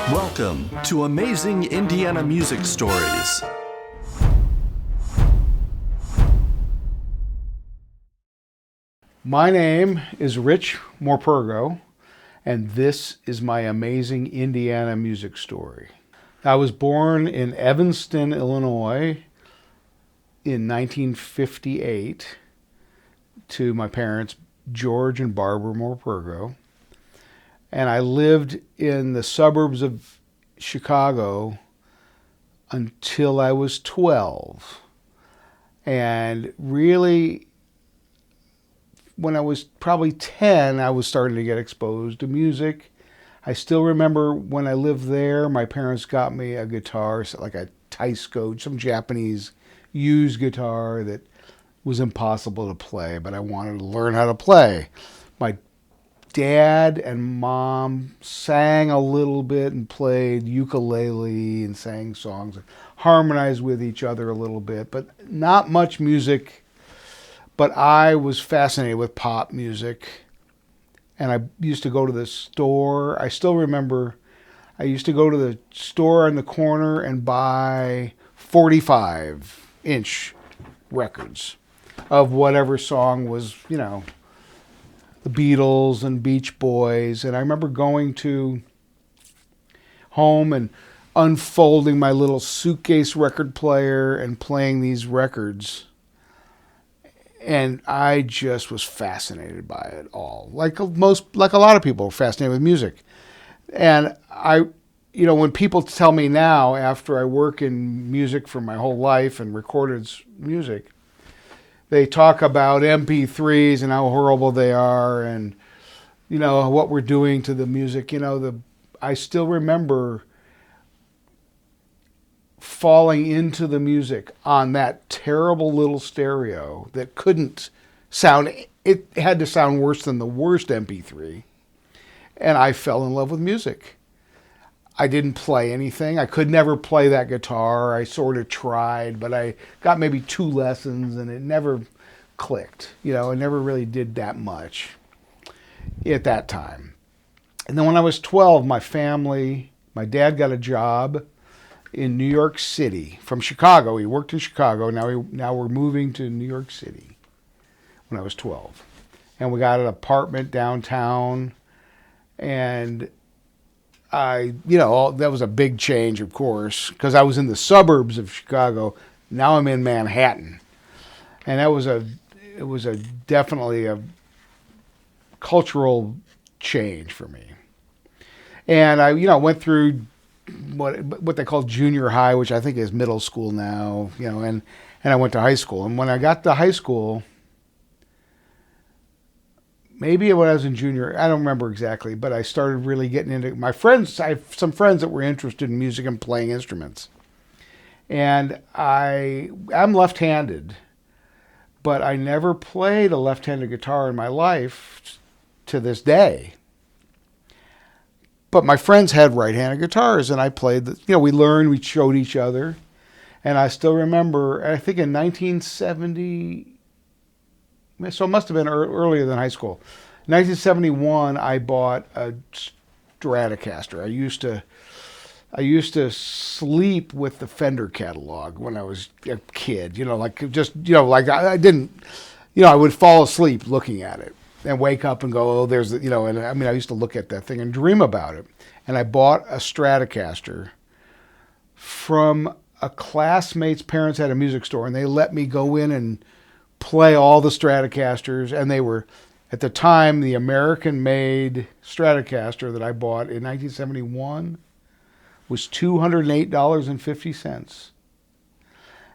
Welcome to Amazing Indiana Music Stories. My name is Rich Morpurgo, and this is my amazing Indiana music story. I was born in Evanston, Illinois in 1958 to my parents, George and Barbara Morpurgo. And I lived in the suburbs of Chicago until I was 12. And really, when I was probably 10, I was starting to get exposed to music. I still remember when I lived there, my parents got me a guitar, like a Taisco, some Japanese used guitar that was impossible to play, but I wanted to learn how to play. My dad and mom sang a little bit and played ukulele and sang songs, harmonized with each other a little bit, but not much music. But I was fascinated with pop music, and I used to go to the store. I still remember I used to go to the store on the corner and buy 45-inch records of whatever song was, the Beatles and Beach Boys. And I remember going to home and unfolding my little suitcase record player and playing these records. And I just was fascinated by it all. Like a lot of people are fascinated with music. And when people tell me now, after I work in music for my whole life and recorded music, they talk about MP3s and how horrible they are and, what we're doing to the music. I still remember falling into the music on that terrible little stereo that couldn't sound, it had to sound worse than the worst MP3. And I fell in love with music. I didn't play anything. I could never play that guitar. I sort of tried, but I got maybe 2 lessons and it never clicked. It never really did that much at that time. And then when I was 12, my dad got a job in New York City from Chicago. He worked in Chicago. Now we're moving to New York City when I was 12. And we got an apartment downtown. And that was a big change, of course, because I was in the suburbs of Chicago. Now I'm in Manhattan. And it was definitely a cultural change for me. And I went through what they call junior high, which I think is middle school now, and I went to high school. And when I got to high school, maybe when I was in junior, I don't remember exactly, but I started really getting into my friends. I have some friends that were interested in music and playing instruments. And I'm left-handed, but I never played a left-handed guitar in my life to this day. But my friends had right-handed guitars, and I played, we learned, we showed each other. And I still remember, I think in 1970, so it must have been earlier than high school. In 1971, I bought a Stratocaster. I used to sleep with the Fender catalog when I was a kid. I would fall asleep looking at it and wake up and go, I used to look at that thing and dream about it. And I bought a Stratocaster from a classmate's parents had a music store, and they let me go in and play all the Stratocasters. And they were, at the time, the American-made Stratocaster that I bought in 1971 was $208.50.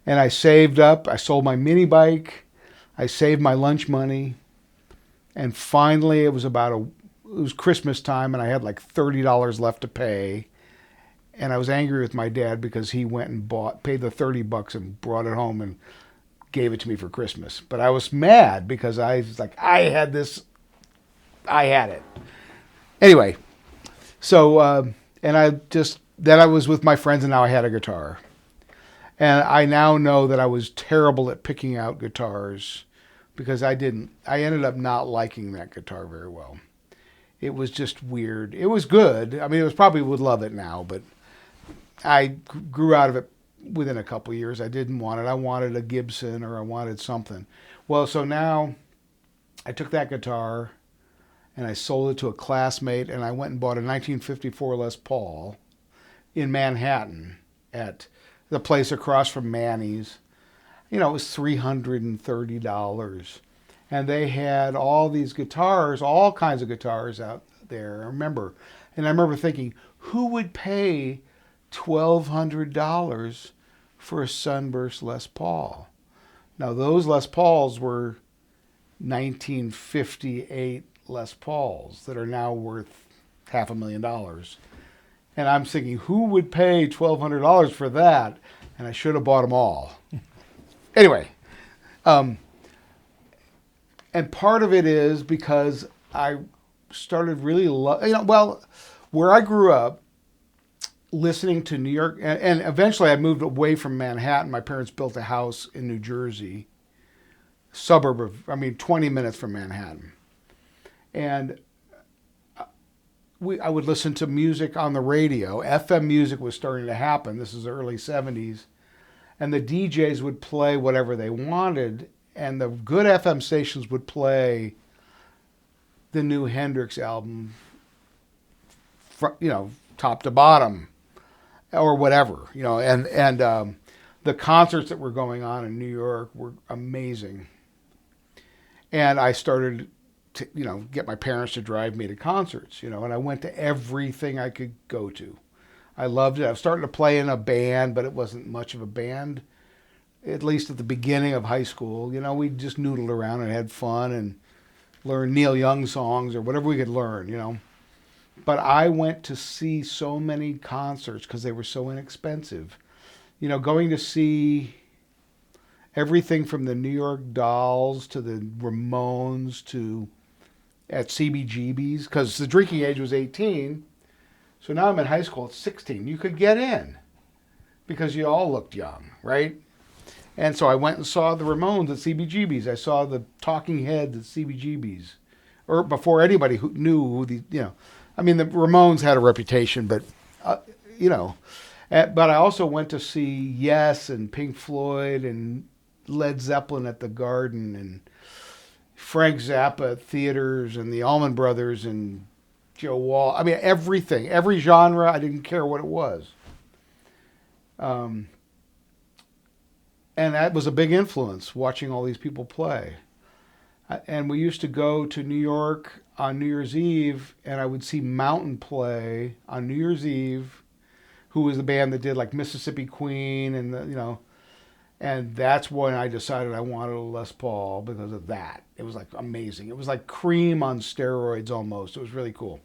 And I saved up. I sold my mini bike. I saved my lunch money. And finally, it was Christmas time, and I had like $30 left to pay. And I was angry with my dad because he went and paid the $30 and brought it home and gave it to me for Christmas. But I was mad because I was like, I had it. Anyway, so, then I was with my friends, and now I had a guitar. And I now know that I was terrible at picking out guitars because I ended up not liking that guitar very well. it was just weird. It was good. I mean, it was probably would love it now, but I grew out of it within a couple of years. I didn't want it. I wanted a Gibson or I wanted something. Well, so now I took that guitar and I sold it to a classmate, and I went and bought a 1954 Les Paul in Manhattan at the place across from Manny's. You know, it was $330. And they had all these guitars, all kinds of guitars out there. I remember thinking, who would pay $1,200 for a Sunburst Les Paul? Now, those Les Pauls were 1958 Les Pauls that are now worth $500,000. And I'm thinking, who would pay $1,200 for that? And I should have bought them all. Anyway, and part of it is because I started really, where I grew up, listening to New York, and eventually I moved away from Manhattan. My parents built a house in New Jersey, 20 minutes from Manhattan. And I would listen to music on the radio. FM music was starting to happen. This is the early 70s. And the DJs would play whatever they wanted. And the good FM stations would play the new Hendrix album, top to bottom or whatever, and the concerts that were going on in New York were amazing. And I started to, get my parents to drive me to concerts, and I went to everything I could go to. I loved it. I was starting to play in a band, but it wasn't much of a band, at least at the beginning of high school. We just noodled around and had fun and learned Neil Young songs or whatever we could learn, But I went to see so many concerts because they were so inexpensive. Going to see everything from the New York Dolls to the Ramones to at CBGB's, because the drinking age was 18. So now I'm in high school at 16. You could get in because you all looked young, right? And so I went and saw the Ramones at CBGB's. I saw the Talking Heads at CBGB's, or before anybody who knew who the the Ramones had a reputation, but but I also went to see Yes and Pink Floyd and Led Zeppelin at the Garden and Frank Zappa at theaters and the Allman Brothers and Joe Wall. Everything, every genre. I didn't care what it was. And that was a big influence, watching all these people play. And we used to go to New York on New Year's Eve, and I would see Mountain play on New Year's Eve, who was the band that did like Mississippi Queen and and that's when I decided I wanted a Les Paul because of that. It was like amazing. It was like Cream on steroids almost. It was really cool.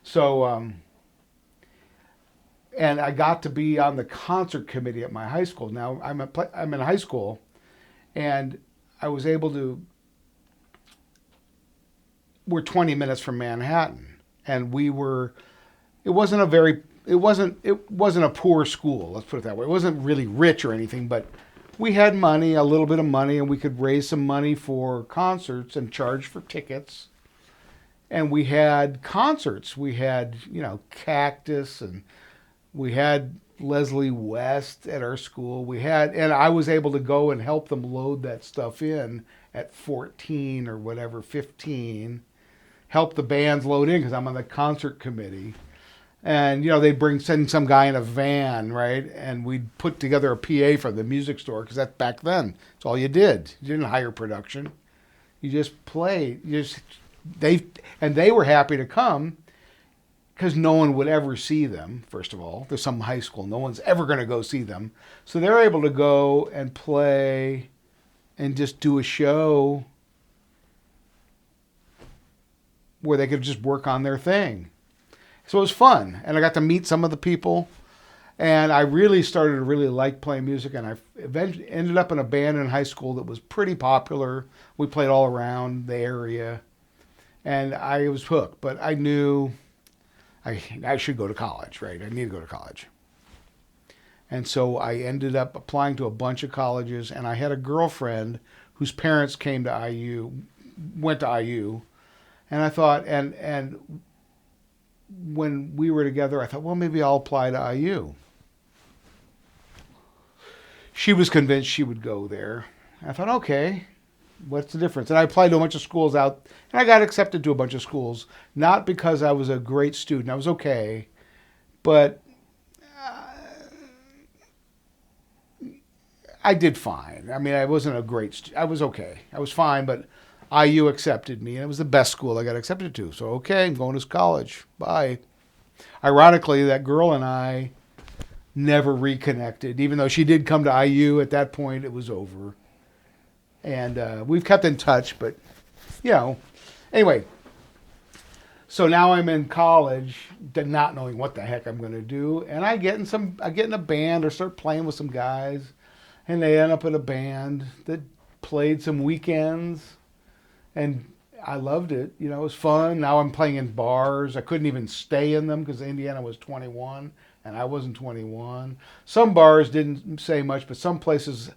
So, and I got to be on the concert committee at my high school. Now I'm in high school, and I was able to. We're 20 minutes from Manhattan, and it wasn't a poor school, let's put it that way. It wasn't really rich or anything, but we had money, a little bit of money, and we could raise some money for concerts and charge for tickets. And we had concerts. We had, Cactus, and we had Leslie West at our school. And I was able to go and help them load that stuff in at 14 or whatever, 15. Help the bands load in because I'm on the concert committee. And, they'd send some guy in a van, right? And we'd put together a PA for the music store because that's back then. It's all you did. You didn't hire production. You just played. They were happy to come because no one would ever see them, first of all. There's some high school. No one's ever going to go see them. So they're able to go and play and just do a show where they could just work on their thing. So it was fun, and I got to meet some of the people, and I really started to really like playing music, and I eventually ended up in a band in high school that was pretty popular. We played all around the area, and I was hooked, but I knew I should go to college, right? I need to go to college. And so I ended up applying to a bunch of colleges, and I had a girlfriend whose parents went to IU, And I thought, and when we were together, I thought, well, maybe I'll apply to IU. She was convinced she would go there. I thought, okay, what's the difference? And I applied to a bunch of schools out, and I got accepted to a bunch of schools, not because I was a great student. I was okay, but I did fine. I mean, I wasn't a great student. I was okay. I was fine, but IU accepted me, and it was the best school I got accepted to. So, okay, I'm going to college. Bye. Ironically, that girl and I never reconnected. Even though she did come to IU, at that point, it was over. And we've kept in touch, but, you know. Anyway, so now I'm in college, not knowing what the heck I'm going to do. And I get in a band or start playing with some guys. And they end up in a band that played some weekends. And I loved it. You know, it was fun. Now I'm playing in bars. I couldn't even stay in them because Indiana was 21 and I wasn't 21. Some bars didn't say much, but some places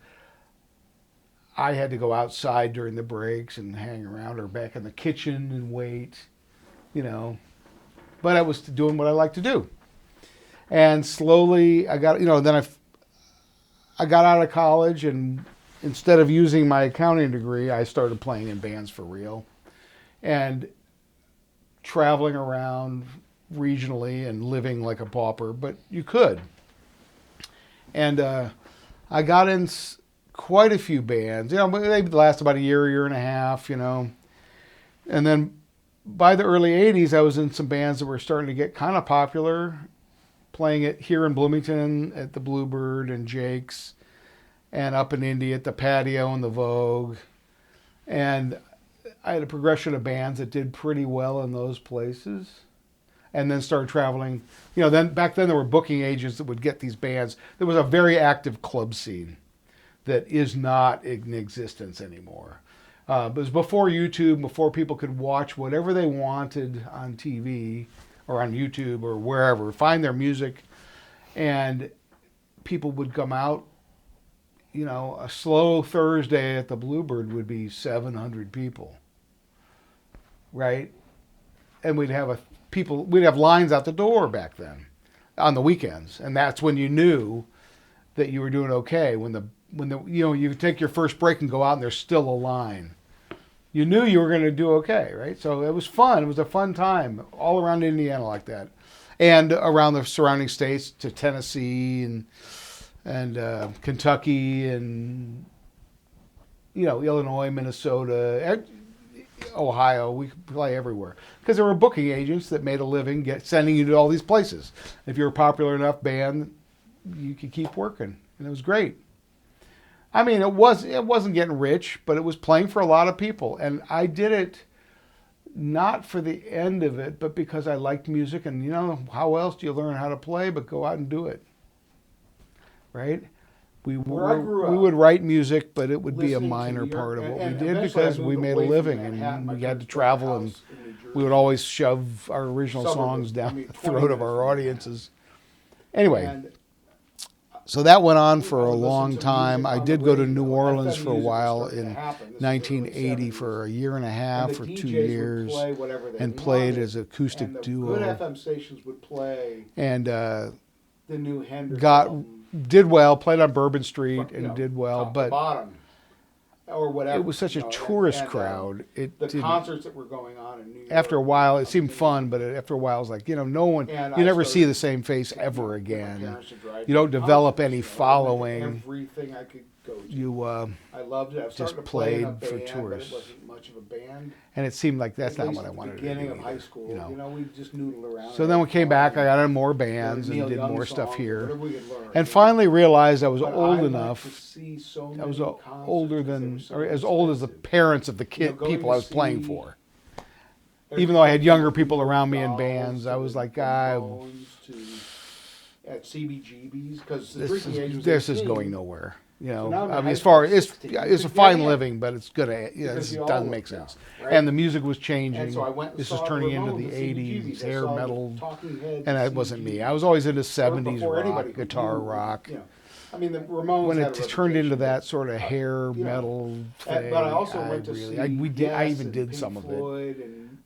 I had to go outside during the breaks and hang around or back in the kitchen and wait, you know. But I was doing what I like to do. And slowly I got, you know, then I got out of college, and instead of using my accounting degree, I started playing in bands for real and traveling around regionally and living like a pauper, but you could. And I got in quite a few bands. You know, they last about a year and a half, you know. And then by the early 80s, I was in some bands that were starting to get kind of popular, playing it here in Bloomington at the Bluebird and Jake's, and up in Indy at the Patio and the Vogue. And I had a progression of bands that did pretty well in those places, and then started traveling. You know, then back then there were booking agents that would get these bands. There was a very active club scene that is not in existence anymore. It was before YouTube, before people could watch whatever they wanted on TV or on YouTube or wherever, find their music, and people would come out. You know, a slow Thursday at the Bluebird would be 700 people, right? And we'd have lines out the door back then on the weekends, and that's when you knew that you were doing okay. When the you know, you take your first break and go out and there's still a line. You knew you were going to do okay, right? So it was fun. It was a fun time all around Indiana like that, and around the surrounding states to Tennessee and Kentucky and, you know, Illinois, Minnesota, Ohio. We could play everywhere because there were booking agents that made a living sending you to all these places. If you're a popular enough band, you could keep working, and it was great. I mean, it wasn't getting rich, but it was playing for a lot of people. And I did it not for the end of it, but because I liked music. And, you know, how else do you learn how to play but go out and do it? Right? We would write music, but it would be a minor part of what we did because we made a living and we had to travel, and we would always shove our original songs down the throat of our audiences. Anyway. So that went on for a long time. I did go to New Orleans for a while in 1980 for a year and a half or 2 years, and played as an acoustic duo. Good FM stations would play. And did well. Played on Bourbon Street and did well, but or whatever. It was such a tourist crowd. The concerts that were going on in New York. After a while, it seemed fun, but after a while, it was like, you know, no one, you never see the same face ever again. You don't develop any following. Everything I could go to. You I loved it. I just played for tourists. But it wasn't much of a band. And it seemed like that's not what I wanted to do. Beginning of high school, you know, we just noodled around. So then we came back. I got in more bands and did more stuff here, and finally realized I was old enough. I was older than, or as old as the parents of the people I was playing for. Even though I had younger people around me in bands, I was like, at CBGB's because this is going nowhere. You know, I mean, as far as it's a fine living, but it's gonna, you know, it doesn't make sense. Right? And the music was changing. So this is turning into the '80s hair metal, and that wasn't me. I was always into '70s rock, guitar rock. I mean, the Ramones when it turned into that sort of hair metal thing, but I also went to see I even did some of it.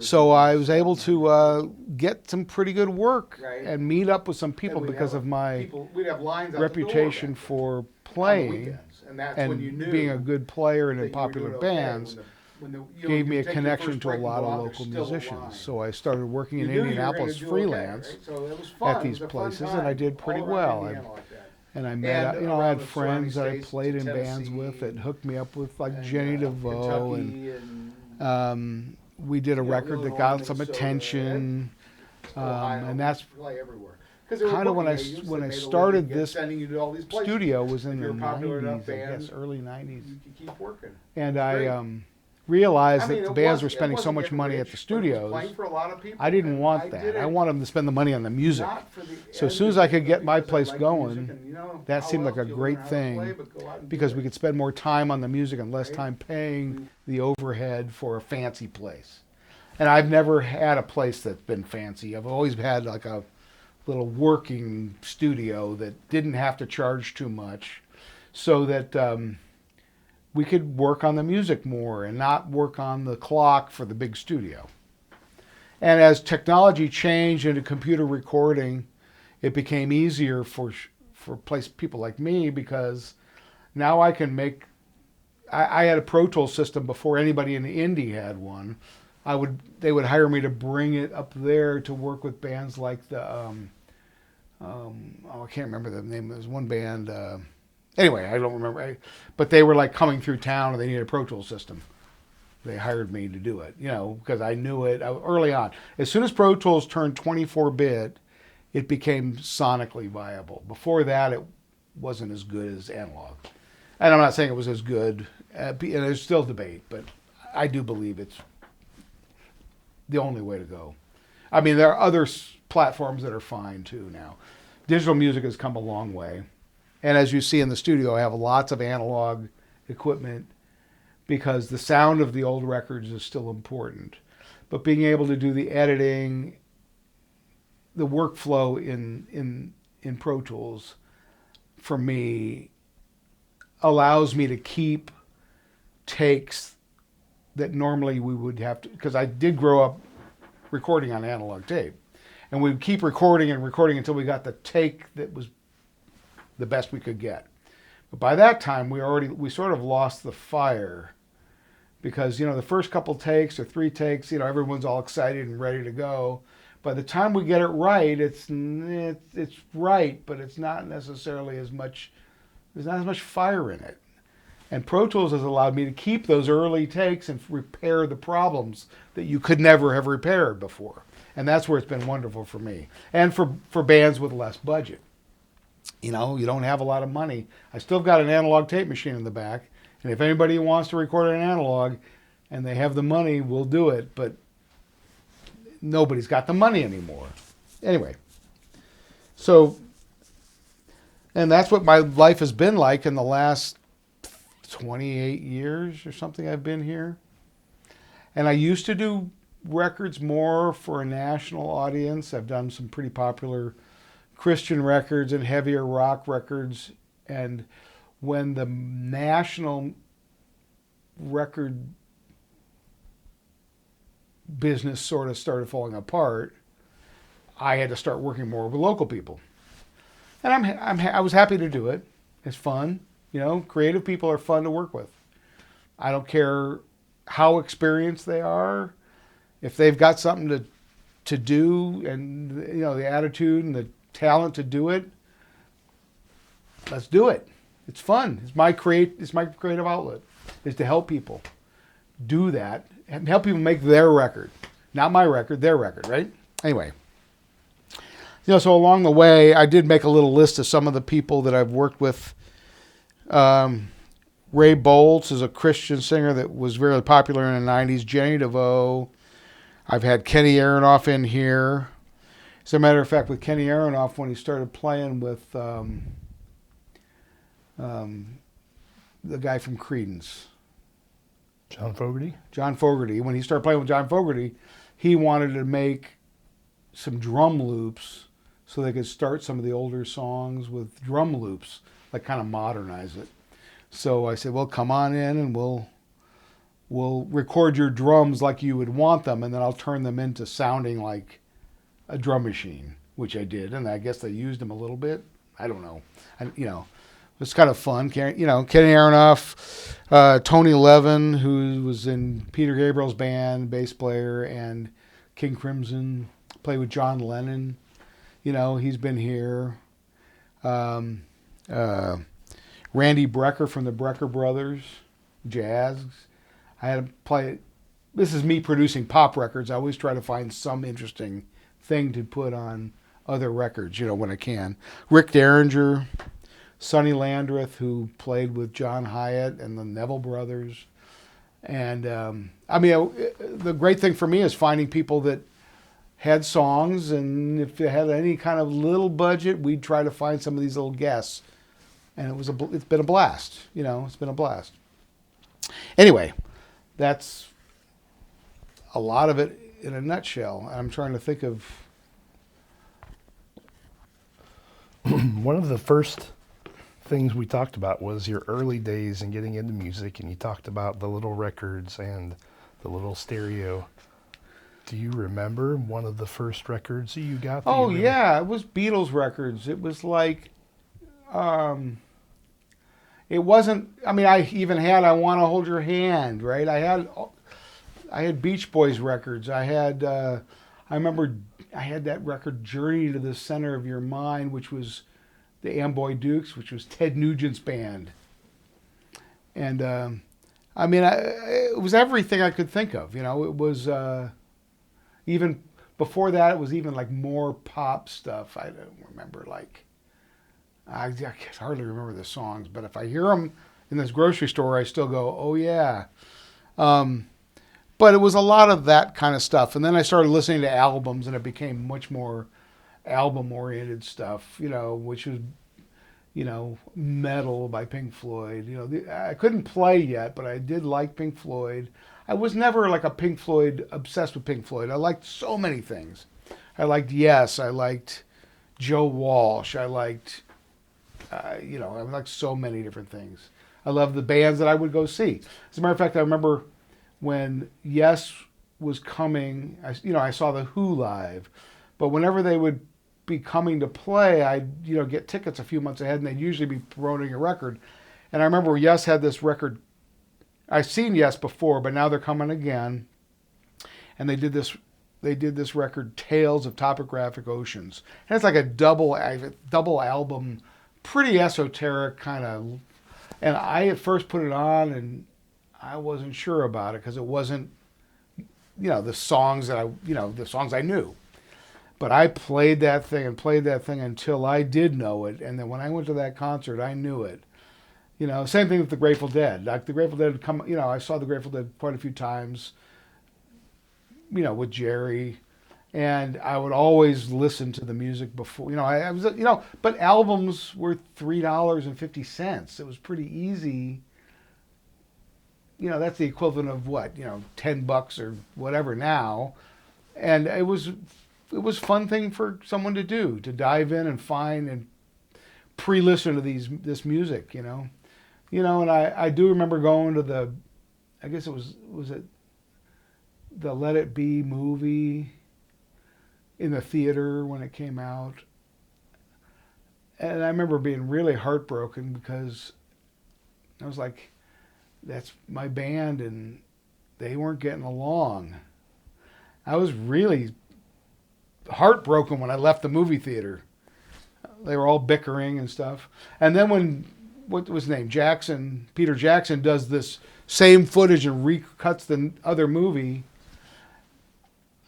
So I was able to get some pretty good work Right. and meet up with some people And we'd because have of my we'd have lines out reputation the door for on the playing weekends. And that's when you and knew being a good player and that in you were popular doing okay bands. gave me a connection to a lot of local musicians. So I started working in Indianapolis freelance at these places, and I did pretty well. And I met, I had friends that I played in bands with that hooked me up with like Jenny DeVoe, and we did a record that got some attention, and that's kind of when I started this studio was in the 90s, I guess, early 90s. And I realized that the bands were spending so much money at the studios. I didn't want that. I wanted them to spend the money on the music. So as soon as I could get my place going, that seemed like a great thing because we could spend more time on the music and less time paying the overhead for a fancy place. And I've never had a place that's been fancy. I've always had like a little working studio that didn't have to charge too much so that we could work on the music more and not work on the clock for the big studio. And as technology changed into computer recording, it became easier for people like me because now I can make, I had a Pro Tools system before anybody in Indy had one. They would hire me to bring it up there to work with bands like the, I can't remember the name. There was one band, anyway, I don't remember. But they were like coming through town and they needed a Pro Tools system. They hired me to do it, because I knew it early on. As soon as Pro Tools turned 24-bit, it became sonically viable. Before that, it wasn't as good as analog. And I'm not saying it was as good, and there's still debate, but I do believe it's the only way to go. I mean, there are other platforms that are fine too now. Digital music has come a long way. And as you see in the studio, I have lots of analog equipment because the sound of the old records is still important. But being able to do the editing, the workflow in Pro Tools, for me, allows me to keep takes that normally we would have to, because I did grow up recording on analog tape. And we'd keep recording and recording until we got the take that was the best we could get. But by that time, we sort of lost the fire because, the first couple takes or 3 takes, everyone's all excited and ready to go. By the time we get it right, it's right, but it's not necessarily there's not as much fire in it. And Pro Tools has allowed me to keep those early takes and repair the problems that you could never have repaired before. And that's where it's been wonderful for me. And for bands with less budget. You don't have a lot of money. I still got an analog tape machine in the back. And if anybody wants to record an analog and they have the money, we'll do it. But nobody's got the money anymore. Anyway. So, and that's what my life has been like in the last 28 years or something I've been here. And I used to do records more for a national audience. I've done some pretty popular Christian records and heavier rock records. And when the national record business sort of started falling apart, I had to start working more with local people. And I was happy to do it. It's fun. Creative people are fun to work with. I don't care how experienced they are. If they've got something to do and, the attitude and the talent to do it, let's do it. It's fun. It's my creative outlet, is to help people do that and help people make their record. Not my record, their record, right? Anyway. So along the way, I did make a little list of some of the people that I've worked with. Ray Boltz is a Christian singer that was very popular in the 90s. Jenny DeVoe. I've had Kenny Aronoff in here. As a matter of fact, with Kenny Aronoff, when he started playing with the guy from Creedence. John Fogerty? John Fogerty. When he started playing with John Fogerty, he wanted to make some drum loops so they could start some of the older songs with drum loops, like kind of modernize it. So I said, well, come on in and we'll record your drums like you would want them, and then I'll turn them into sounding like a drum machine, which I did. And I guess they used them a little bit. I don't know. It It's kind of fun. Kenny Aronoff, Tony Levin, who was in Peter Gabriel's band, bass player, and King Crimson, played with John Lennon. He's been here. Randy Brecker from the Brecker Brothers, jazz. I had to play. This is me producing pop records. I always try to find some interesting thing to put on other records, when I can. Rick Derringer, Sonny Landreth, who played with John Hyatt and the Neville Brothers. And the great thing for me is finding people that had songs, and if they had any kind of little budget, we'd try to find some of these little guests. And it's been a blast. It's been a blast. Anyway, that's a lot of it in a nutshell. I'm trying to think of... One of the first things we talked about was your early days in getting into music, and you talked about the little records and the little stereo. Do you remember one of the first records that you got? Oh, yeah. It was Beatles records. It was like... it wasn't... I even had I Want to Hold Your Hand, right? I had Beach Boys records. I remember I had that record Journey to the Center of Your Mind, which was the Amboy Dukes, which was Ted Nugent's band. And, it was everything I could think of. It was... even before that, it was even like more pop stuff. I don't remember, I can hardly remember the songs, but if I hear them in this grocery store, I still go, oh yeah. But it was a lot of that kind of stuff. And then I started listening to albums, and it became much more album-oriented stuff, which was, Metal by Pink Floyd. I couldn't play yet, but I did like Pink Floyd. I was never like a Pink Floyd, obsessed with Pink Floyd. I liked so many things. I liked Yes. I liked Joe Walsh. I liked, I liked so many different things. I loved the bands that I would go see. As a matter of fact, I remember when Yes was coming, I saw the Who live. But whenever they would be coming to play, I'd, get tickets a few months ahead, and they'd usually be promoting a record. And I remember Yes had this record. I've seen Yes before, but now they're coming again, and they did this record, Tales of Topographic Oceans, and it's like a double album, pretty esoteric kind of. And I at first put it on, and I wasn't sure about it because it wasn't, the songs that the songs I knew. But I played that thing until I did know it, and then when I went to that concert, I knew it. Same thing with the Grateful Dead. Like the Grateful Dead I saw the Grateful Dead quite a few times, with Jerry, and I would always listen to the music before, I was, but albums were $3.50. It was pretty easy. That's the equivalent of what, $10 or whatever now. And it was a fun thing for someone to do, to dive in and find and pre-listen to this music, and I do remember going to I guess it was it the Let It Be movie in the theater when it came out. And I remember being really heartbroken because I was like, that's my band and they weren't getting along. I was really heartbroken when I left the movie theater. They were all bickering and stuff. And then when, what was his name? Peter Jackson does this same footage and recuts the other movie,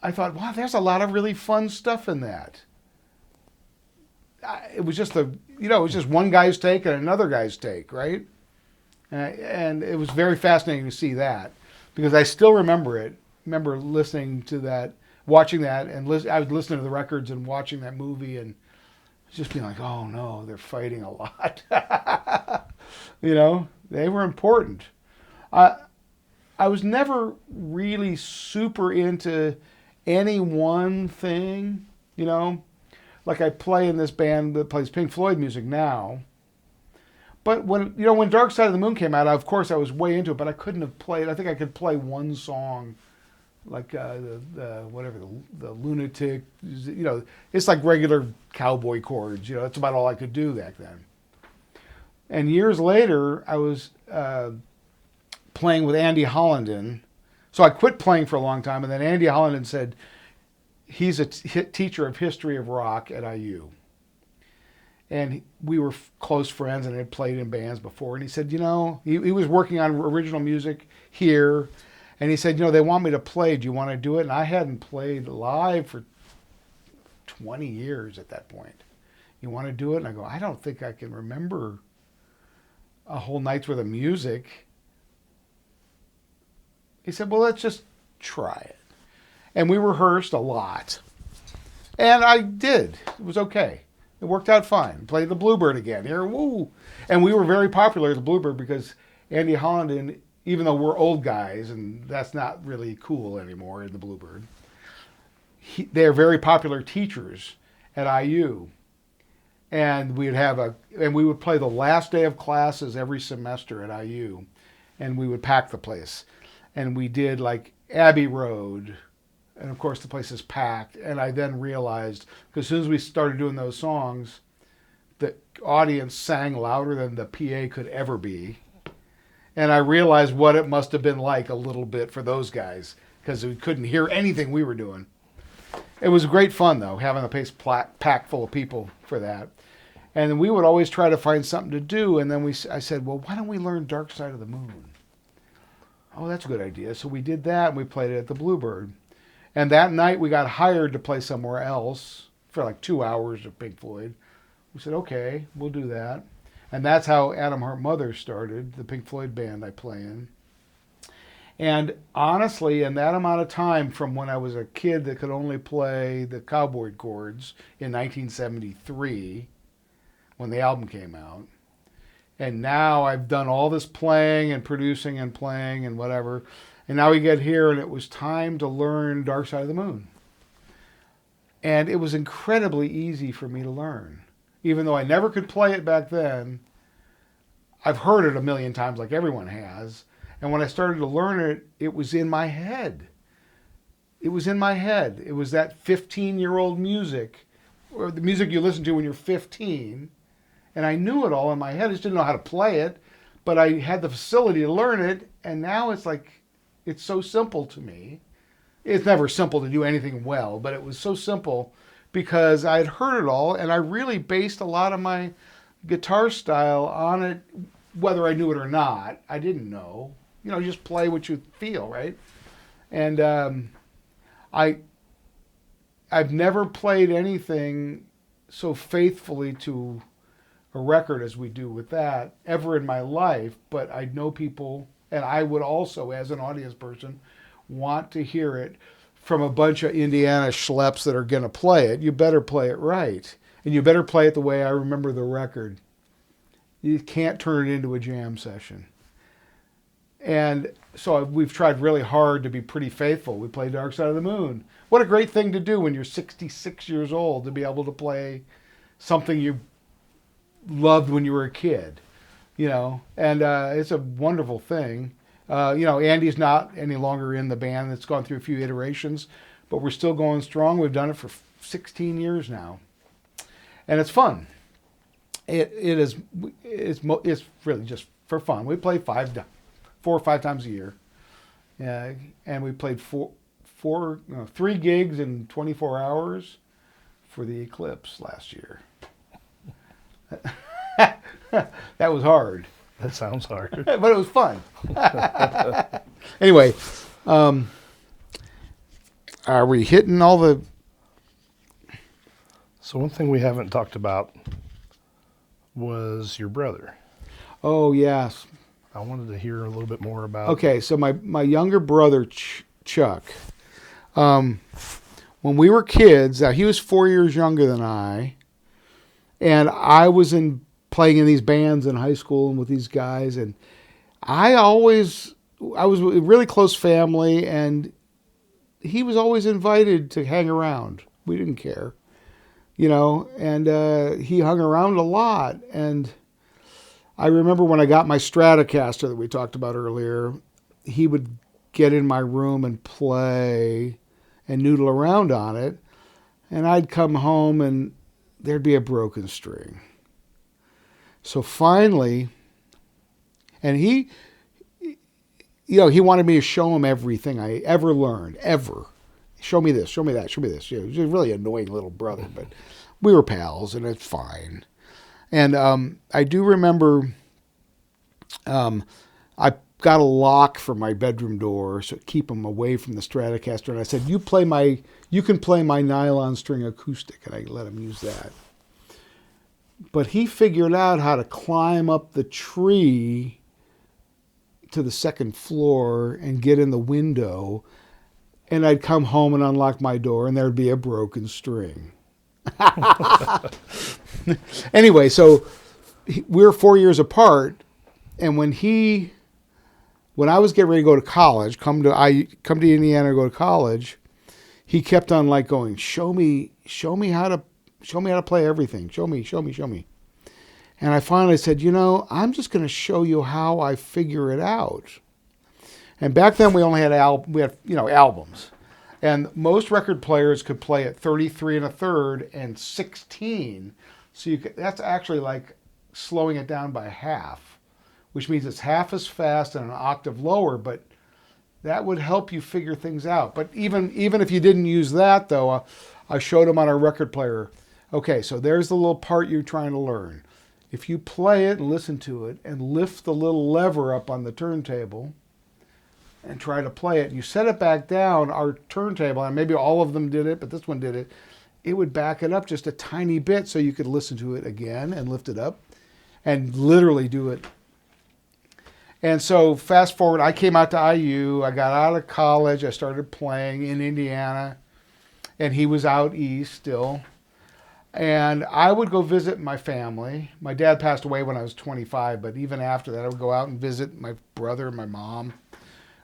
I thought, wow, there's a lot of really fun stuff in that. It was just it was just one guy's take and another guy's take, right? And it was very fascinating to see that because I still remember it. Remember listening to that, watching that, and I was listening to the records and watching that movie and just being like, oh no, they're fighting a lot. They were important. I was never really super into any one thing, like I play in this band that plays Pink Floyd music now. But when Dark Side of the Moon came out, of course I was way into it, but I couldn't have played. I think I could play one song, like the Lunatic. It's like regular cowboy chords. That's about all I could do back then. And years later, I was playing with Andy Hollenden. So I quit playing for a long time, and then Andy Hollenden said he's a teacher of history of rock at IU. And we were close friends and had played in bands before. And he said, you know, he was working on original music here. And he said, you know, they want me to play. Do you want to do it? And I hadn't played live for 20 years at that point. You want to do it? And I go, I don't think I can remember a whole night's worth of music. He said, well, let's just try it. And we rehearsed a lot. And I did. It was okay. It worked out fine. Played the Bluebird again. Here, woo. And we were very popular at the Bluebird because Andy Hollenden, even though we're old guys, and that's not really cool anymore in the Bluebird, they're very popular teachers at IU. And we would play the last day of classes every semester at IU. And we would pack the place. And we did like Abbey Road. And of course the place is packed. And I then realized, because as soon as we started doing those songs, the audience sang louder than the PA could ever be. And I realized what it must have been like a little bit for those guys, because we couldn't hear anything we were doing. It was great fun, though, having the place packed full of people for that. And we would always try to find something to do. And then I said, well, why don't we learn Dark Side of the Moon? Oh, that's a good idea. So we did that, and we played it at the Bluebird. And that night, we got hired to play somewhere else for like 2 hours of Pink Floyd. We said, okay, we'll do that. And that's how Adam Hart Mother started, the Pink Floyd band I play in. And honestly, in that amount of time, from when I was a kid that could only play the cowboy chords in 1973, when the album came out, and now I've done all this playing and producing and playing and whatever, and now we get here and it was time to learn Dark Side of the Moon. And it was incredibly easy for me to learn. Even though I never could play it back then, I've heard it a million times like everyone has. And when I started to learn it, it was in my head. It was in my head. It was that 15-year-old music, or the music you listen to when you're 15. And I knew it all in my head. I just didn't know how to play it. But I had the facility to learn it. And now it's like, it's so simple to me. It's never simple to do anything well, but it was so simple because I had heard it all. And I really based a lot of my guitar style on it, whether I knew it or not. I didn't know. You know, just play what you feel, right? And I've never played anything so faithfully to a record as we do with that ever in my life, but I know people, and I would also, as an audience person, want to hear it from a bunch of Indiana schleps that are going to play it. You better play it right, and you better play it the way I remember the record. You can't turn it into a jam session. And so we've tried really hard to be pretty faithful. We play Dark Side of the Moon. What a great thing to do when you're 66 years old, to be able to play something you loved when you were a kid, you know. And it's a wonderful thing. You know, Andy's not any longer in the band. It's gone through a few iterations, but we're still going strong. We've done it for 16 years now. And it's fun. It's really just for fun. We play 4 or 5 times a year, and we played 3 gigs in 24 hours for the Eclipse last year. That was hard. That sounds hard. But it was fun. Anyway, are we hitting all the... So one thing we haven't talked about was your brother. Oh, yes. I wanted to hear a little bit more about... Okay, so my younger brother, Chuck, when we were kids, he was 4 years younger than I, and I was playing in these bands in high school and with these guys, and I was a really close family, and he was always invited to hang around. We didn't care, you know, and he hung around a lot. And I remember when I got my Stratocaster that we talked about earlier, he would get in my room and play and noodle around on it, and I'd come home and there'd be a broken string. So finally, and he wanted me to show him everything I ever learned, ever. Show me this, show me that, show me this. He was a really annoying little brother, but we were pals, and it's fine. And I do remember I got a lock for my bedroom door so keep him away from the Stratocaster. And I said, you can play my nylon string acoustic. And I let him use that. But he figured out how to climb up the tree to the second floor and get in the window. And I'd come home and unlock my door and there'd be a broken string. Anyway, so we're 4 years apart. And when I was getting ready to go to college, come to Indiana to go to college, he kept on like going, show me how to play everything. Show me. And I finally said, I'm just going to show you how I figure it out. And back then we only had albums. And most record players could play at 33 1/3 and 16. So that's actually like slowing it down by half, which means it's half as fast and an octave lower, but that would help you figure things out. But even if you didn't use that, though, I showed him on our record player. Okay, so there's the little part you're trying to learn. If you play it and listen to it and lift the little lever up on the turntable and try to play it, you set it back down, our turntable, and maybe all of them did it, but this one did it, it would back it up just a tiny bit so you could listen to it again and lift it up and literally do it. And so fast forward, I came out to IU, I got out of college, I started playing in Indiana, and he was out east still. And I would go visit my family. My dad passed away when I was 25, but even after that, I would go out and visit my brother and my mom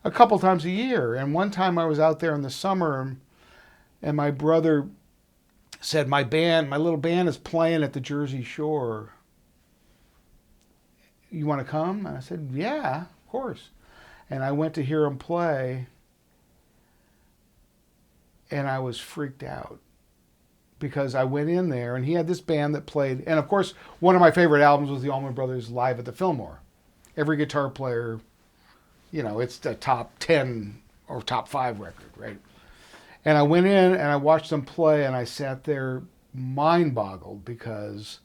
a couple times a year. And one time I was out there in the summer, and my brother said, my little band is playing at the Jersey Shore. You want to come? And I said, yeah, of course. And I went to hear him play, and I was freaked out because I went in there, and he had this band that played. And, of course, one of my favorite albums was the Allman Brothers Live at the Fillmore. Every guitar player, it's the top 10 or top 5 record, right? And I went in, and I watched them play, and I sat there mind-boggled because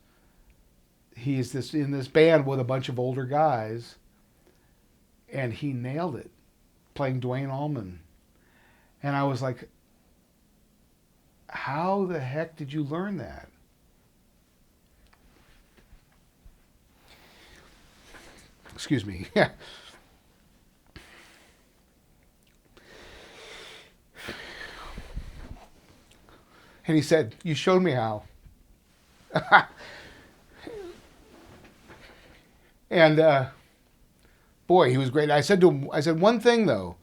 he's in this band with a bunch of older guys, and he nailed it, playing Duane Allman. And I was like, how the heck did you learn that? Excuse me. And he said, you showed me how. And boy, he was great. I said to him, one thing though,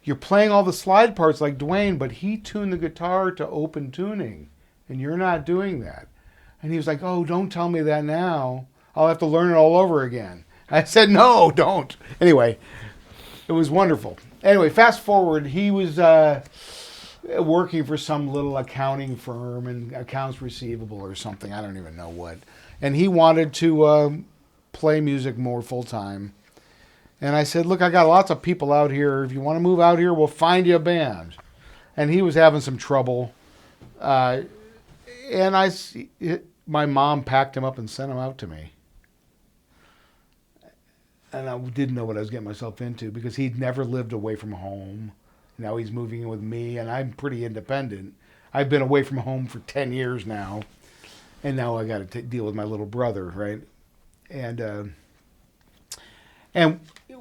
you're playing all the slide parts like Duane, but he tuned the guitar to open tuning, and you're not doing that. And he was like, oh, don't tell me that now. I'll have to learn it all over again. I said, no, don't. Anyway, it was wonderful. Anyway, fast forward, he was working for some little accounting firm and accounts receivable or something. I don't even know what. And he wanted to play music more full time. And I said, look, I got lots of people out here. If you want to move out here, we'll find you a band. And he was having some trouble. And my mom packed him up and sent him out to me. And I didn't know what I was getting myself into because he'd never lived away from home. Now he's moving in with me, and I'm pretty independent. I've been away from home for 10 years now. And now I got to deal with my little brother, right? And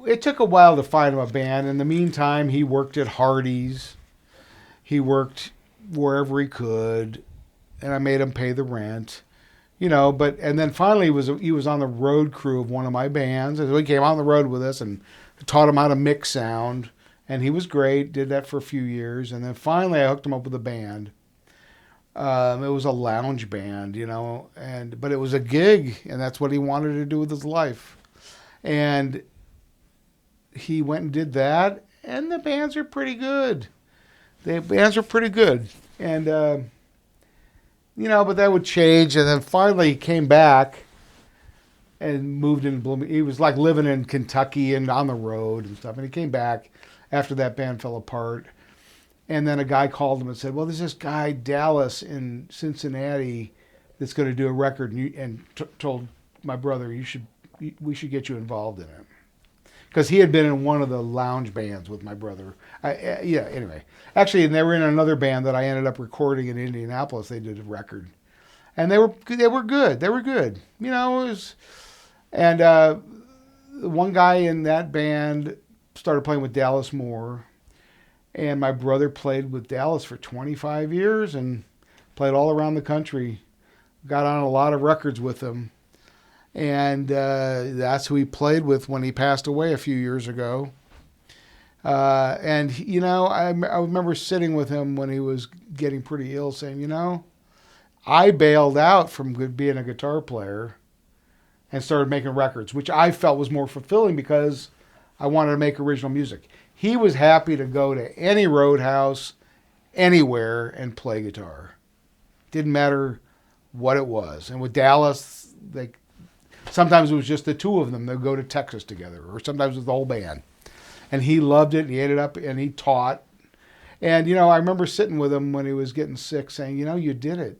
it took a while to find him a band. In the meantime, he worked at Hardee's. He worked wherever he could, and I made him pay the rent, and then finally he was on the road crew of one of my bands, and so he came on the road with us and taught him how to mix sound, and he was great. Did that for a few years, and then finally I hooked him up with a band. It was a lounge band, but it was a gig, and that's what he wanted to do with his life. And he went and did that, and the bands are pretty good. And, but that would change. And then finally he came back, and moved in Bloomington. He was like living in Kentucky and on the road and stuff. And he came back after that band fell apart. And then a guy called him and said, well, there's this guy, Dallas in Cincinnati, that's going to do a record. And told my brother, we should get you involved in it. Because he had been in one of the lounge bands with my brother. Anyway. Actually, and they were in another band that I ended up recording in Indianapolis. They did a record. And they were good. They were good. You know, it was... And one guy in that band started playing with Dallas more. And my brother played with Dallas for 25 years and played all around the country. Got on a lot of records with him. And that's who he played with when he passed away a few years ago. And, you know, I remember sitting with him when he was getting pretty ill saying, you know, I bailed out from being a guitar player and started making records, which I felt was more fulfilling because I wanted to make original music. He was happy to go to any roadhouse, anywhere, and play guitar. Didn't matter what it was. And with Dallas, sometimes it was just the two of them. They'd go to Texas together, or sometimes it was the whole band. And he loved it, and he ended up, and he taught. And, you know, I remember sitting with him when he was getting sick saying, you know, you did it.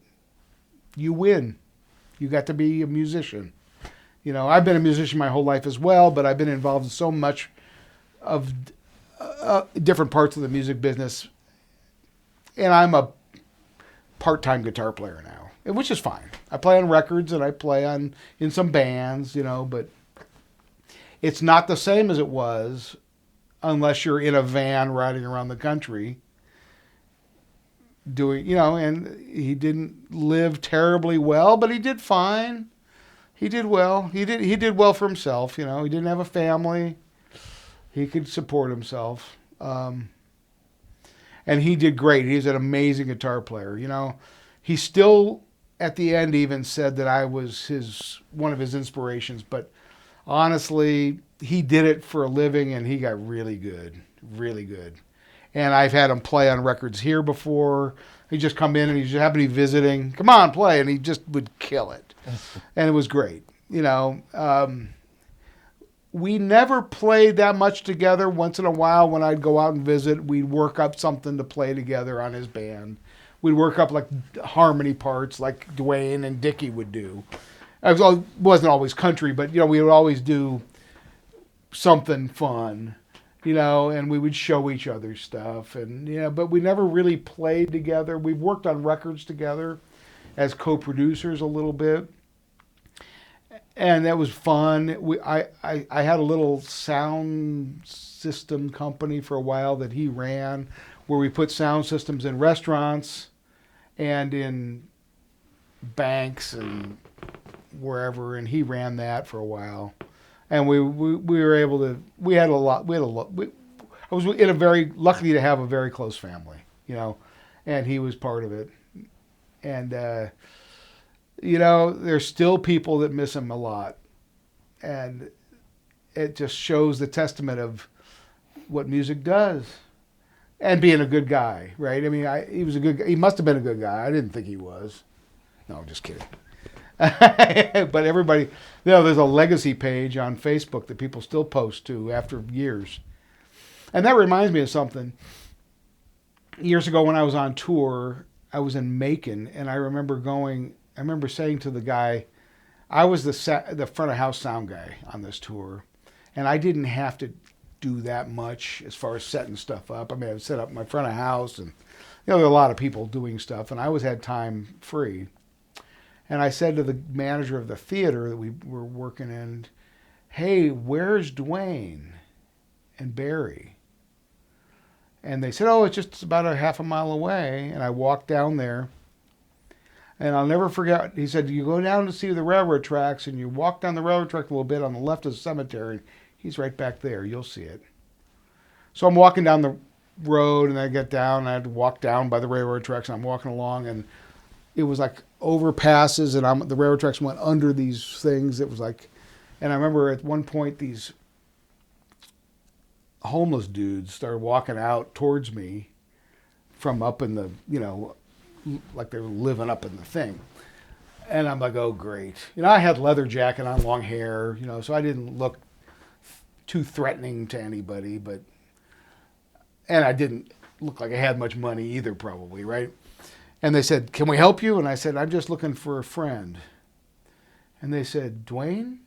You win. You got to be a musician. You know, I've been a musician my whole life as well, but I've been involved in so much of different parts of the music business. And I'm a part-time guitar player now, which is fine. I play on records and I play in some bands, you know, but it's not the same as it was unless you're in a van riding around the country doing, you know, and he didn't live terribly well, but he did fine. He did well. He did well for himself, you know. He didn't have a family. He could support himself. And he did great. He's an amazing guitar player, you know. He still, at the end, even said that I was one of his inspirations, but honestly, he did it for a living and he got really good, really good. And I've had him play on records here before. He'd just come in and he just happened to be visiting. Come on, play. And he just would kill it. And it was great. You know, we never played that much together. Once in a while when I'd go out and visit, we'd work up something to play together on his band. We'd work up like harmony parts like Dwayne and Dickie would do. It wasn't always country, but, you know, we would always do something fun. You know, and we would show each other stuff, and you know, but we never really played together. We've worked on records together as co-producers a little bit, and that was fun. I had a little sound system company for a while that he ran, where we put sound systems in restaurants and in banks and wherever, and he ran that for a while. And we were able to, I was lucky to have a very close family, you know, and he was part of it. And, you know, there's still people that miss him a lot. And it just shows the testament of what music does. And being a good guy, right? I mean, he must have been a good guy. I didn't think he was. No, I'm just kidding. But everybody, you know, there's a legacy page on Facebook that people still post to after years. And that reminds me of something. Years ago when I was on tour, I was in Macon, and I remember saying to the guy, I was the front of house sound guy on this tour, and I didn't have to do that much as far as setting stuff up. I mean, I would set up my front of house, and, you know, there were a lot of people doing stuff, and I always had time free. And I said to the manager of the theater that we were working in, hey, where's Dwayne and Barry? And they said, oh, it's just about a half a mile away. And I walked down there. And I'll never forget, he said, you go down to see the railroad tracks, and you walk down the railroad track a little bit on the left of the cemetery. He's right back there. You'll see it. So I'm walking down the road, and I get down, and I had to walk down by the railroad tracks, and I'm walking along, and it was like overpasses, and the railroad tracks went under these things. It was like, and I remember at one point these homeless dudes started walking out towards me from up in the, you know, like they were living up in the thing. And I'm like, oh, great. I had leather jacket on, long hair, so I didn't look too threatening to anybody, and I didn't look like I had much money either, probably, right? And they said, can we help you? And I said, I'm just looking for a friend. And they said, Dwayne?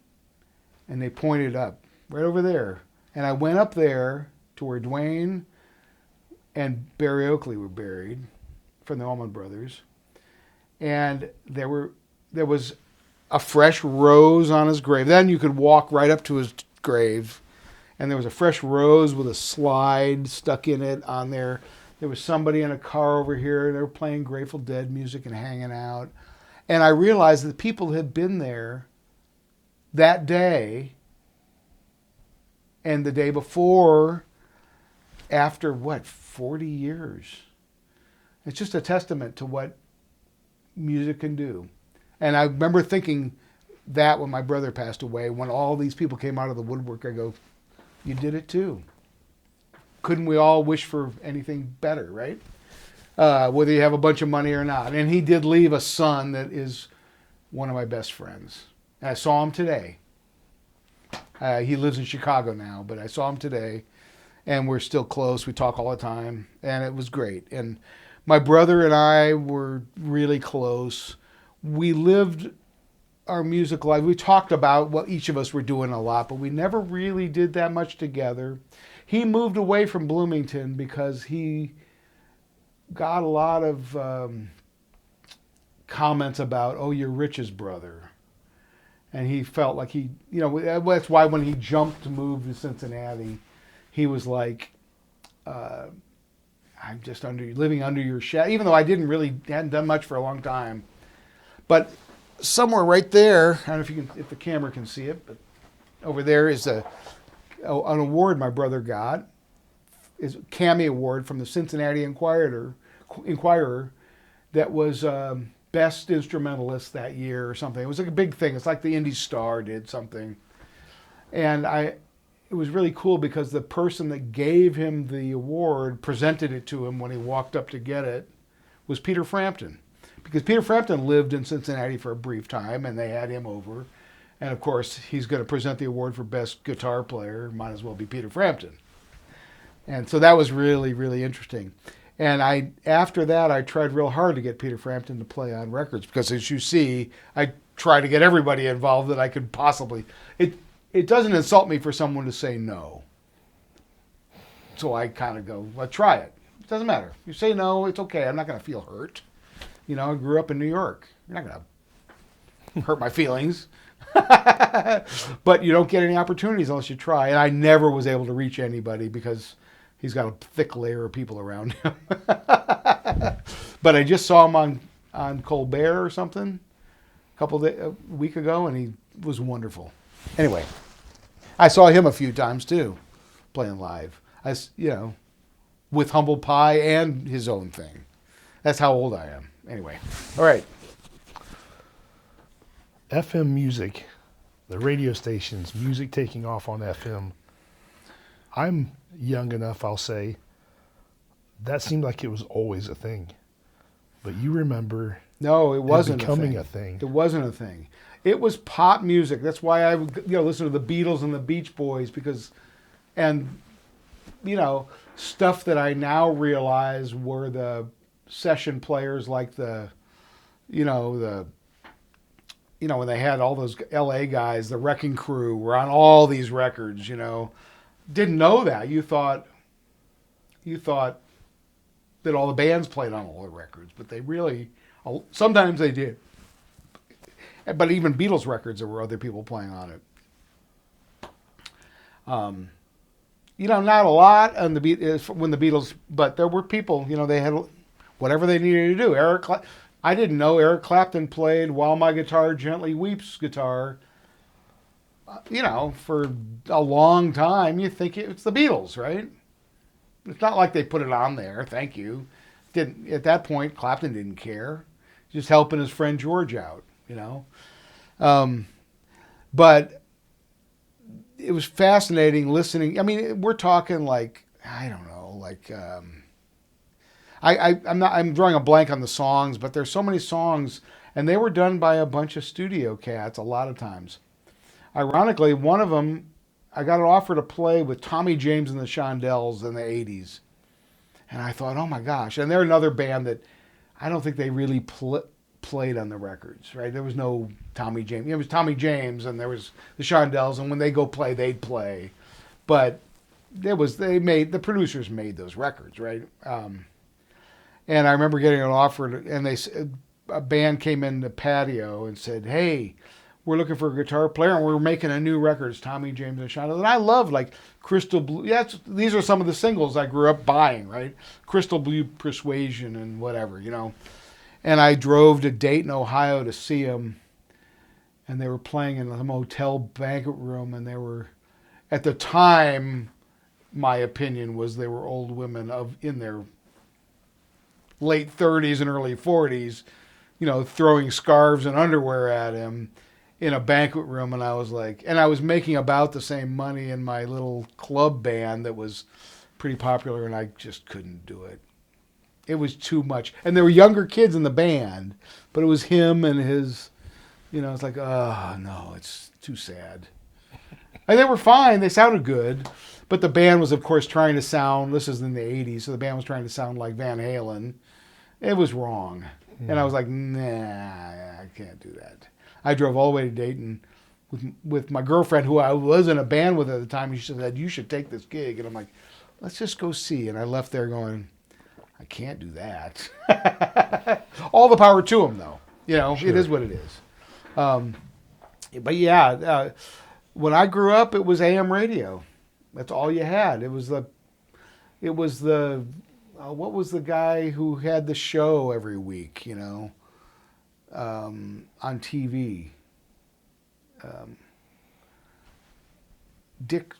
And they pointed up, right over there. And I went up there to where Dwayne and Barry Oakley were buried from the Allman Brothers. And there was a fresh rose on his grave. Then you could walk right up to his grave, and there was a fresh rose with a slide stuck in it on there. There was somebody in a car over here. They were playing Grateful Dead music and hanging out. And I realized that people had been there that day and the day before, after 40 years. It's just a testament to what music can do. And I remember thinking that when my brother passed away, when all these people came out of the woodwork, I go, you did it too. Couldn't we all wish for anything better, right? Whether you have a bunch of money or not. And he did leave a son that is one of my best friends. And I saw him today. He lives in Chicago now, but I saw him today, and we're still close. We talk all the time, and it was great. And my brother and I were really close. We lived our music life. We talked about what each of us were doing a lot, but we never really did that much together. He moved away from Bloomington because he got a lot of comments about, oh, you're Rich's brother. And he felt like that's why when he jumped to move to Cincinnati, he was like, I'm just living under your shadow, even though I hadn't done much for a long time. But somewhere right there, I don't know if the camera can see it, but over there is an award my brother got, is a CAMI award from the Cincinnati Enquirer that was best instrumentalist that year or something. It was like a big thing. It's like the Indy Star did something. And it was really cool because the person that gave him the award presented it to him when he walked up to get it was Peter Frampton. Because Peter Frampton lived in Cincinnati for a brief time, and they had him over. And of course, he's going to present the award for best guitar player. Might as well be Peter Frampton. And so that was really, really interesting. And after that, I tried real hard to get Peter Frampton to play on records because, as you see, I try to get everybody involved that I could possibly. It doesn't insult me for someone to say no. So I kind of go, well, try it. It doesn't matter. You say no, it's okay. I'm not going to feel hurt. I grew up in New York. You're not going to hurt my feelings. But you don't get any opportunities unless you try. And I never was able to reach anybody because he's got a thick layer of people around him. But I just saw him on Colbert or something a week ago, and he was wonderful. Anyway, I saw him a few times too, playing live. With Humble Pie and his own thing. That's how old I am. Anyway, all right. FM music, the radio stations, music taking off on FM. I'm young enough, I'll say, that seemed like it was always a thing. But you remember no, it wasn't becoming a thing. It wasn't a thing. It was pop music. That's why I listen to the Beatles and the Beach Boys stuff that I now realize were the session players like when they had all those LA guys, the Wrecking Crew were on all these records, Didn't know that. You thought that all the bands played on all the records, but sometimes they did. But even Beatles records, there were other people playing on it. Not a lot on when the Beatles, but there were people, they had whatever they needed to do. I didn't know Eric Clapton played While My Guitar Gently Weeps guitar, for a long time. You think it's the Beatles, right? It's not like they put it on there. Thank you. At that point, Clapton didn't care. Just helping his friend George out, But it was fascinating listening. I mean, we're talking I'm drawing a blank on the songs, but there's so many songs, And they were done by a bunch of studio cats a lot of times. Ironically, one of them, I got an offer to play with Tommy James and the Shondells in the 80s. And I thought, oh my gosh. And they're another band that I don't think they really played on the records, right? There was no Tommy James. It was Tommy James and there was the Shondells, and when they go play, they'd play. But the producers made those records, right? And I remember getting an offer, and a band came in the patio and said, hey, we're looking for a guitar player, and we're making a new record. It's Tommy James and Shondells. And I love like Crystal Blue. Yeah, these are some of the singles I grew up buying, right? Crystal Blue Persuasion and whatever, you know. And I drove to Dayton, Ohio to see them, and they were playing in a motel banquet room, and they were, at the time, my opinion was they were old women in their late 30s and early 40s, you know, throwing scarves and underwear at him in a banquet room. And I was like, and I was making about the same money in my little club band that was pretty popular, and I just couldn't do it. It was too much. And there were younger kids in the band, but it was him and his, you know, it's like, oh, no, it's too sad. And they were fine. They sounded good. But the band was, of course, trying to sound, this is in the 80s, so the band was trying to sound like Van Halen. It was wrong. Mm. And I was like, nah, I can't do that. I drove all the way to Dayton with my girlfriend, who I was in a band with at the time. She said, you should take this gig. And I'm like, let's just go see. And I left there going, I can't do that. All the power to them, though. You know, sure. It is what it is. But yeah, when I grew up, it was AM radio. That's all you had. It was the what was the guy who had the show every week, you know, on TV? Dick,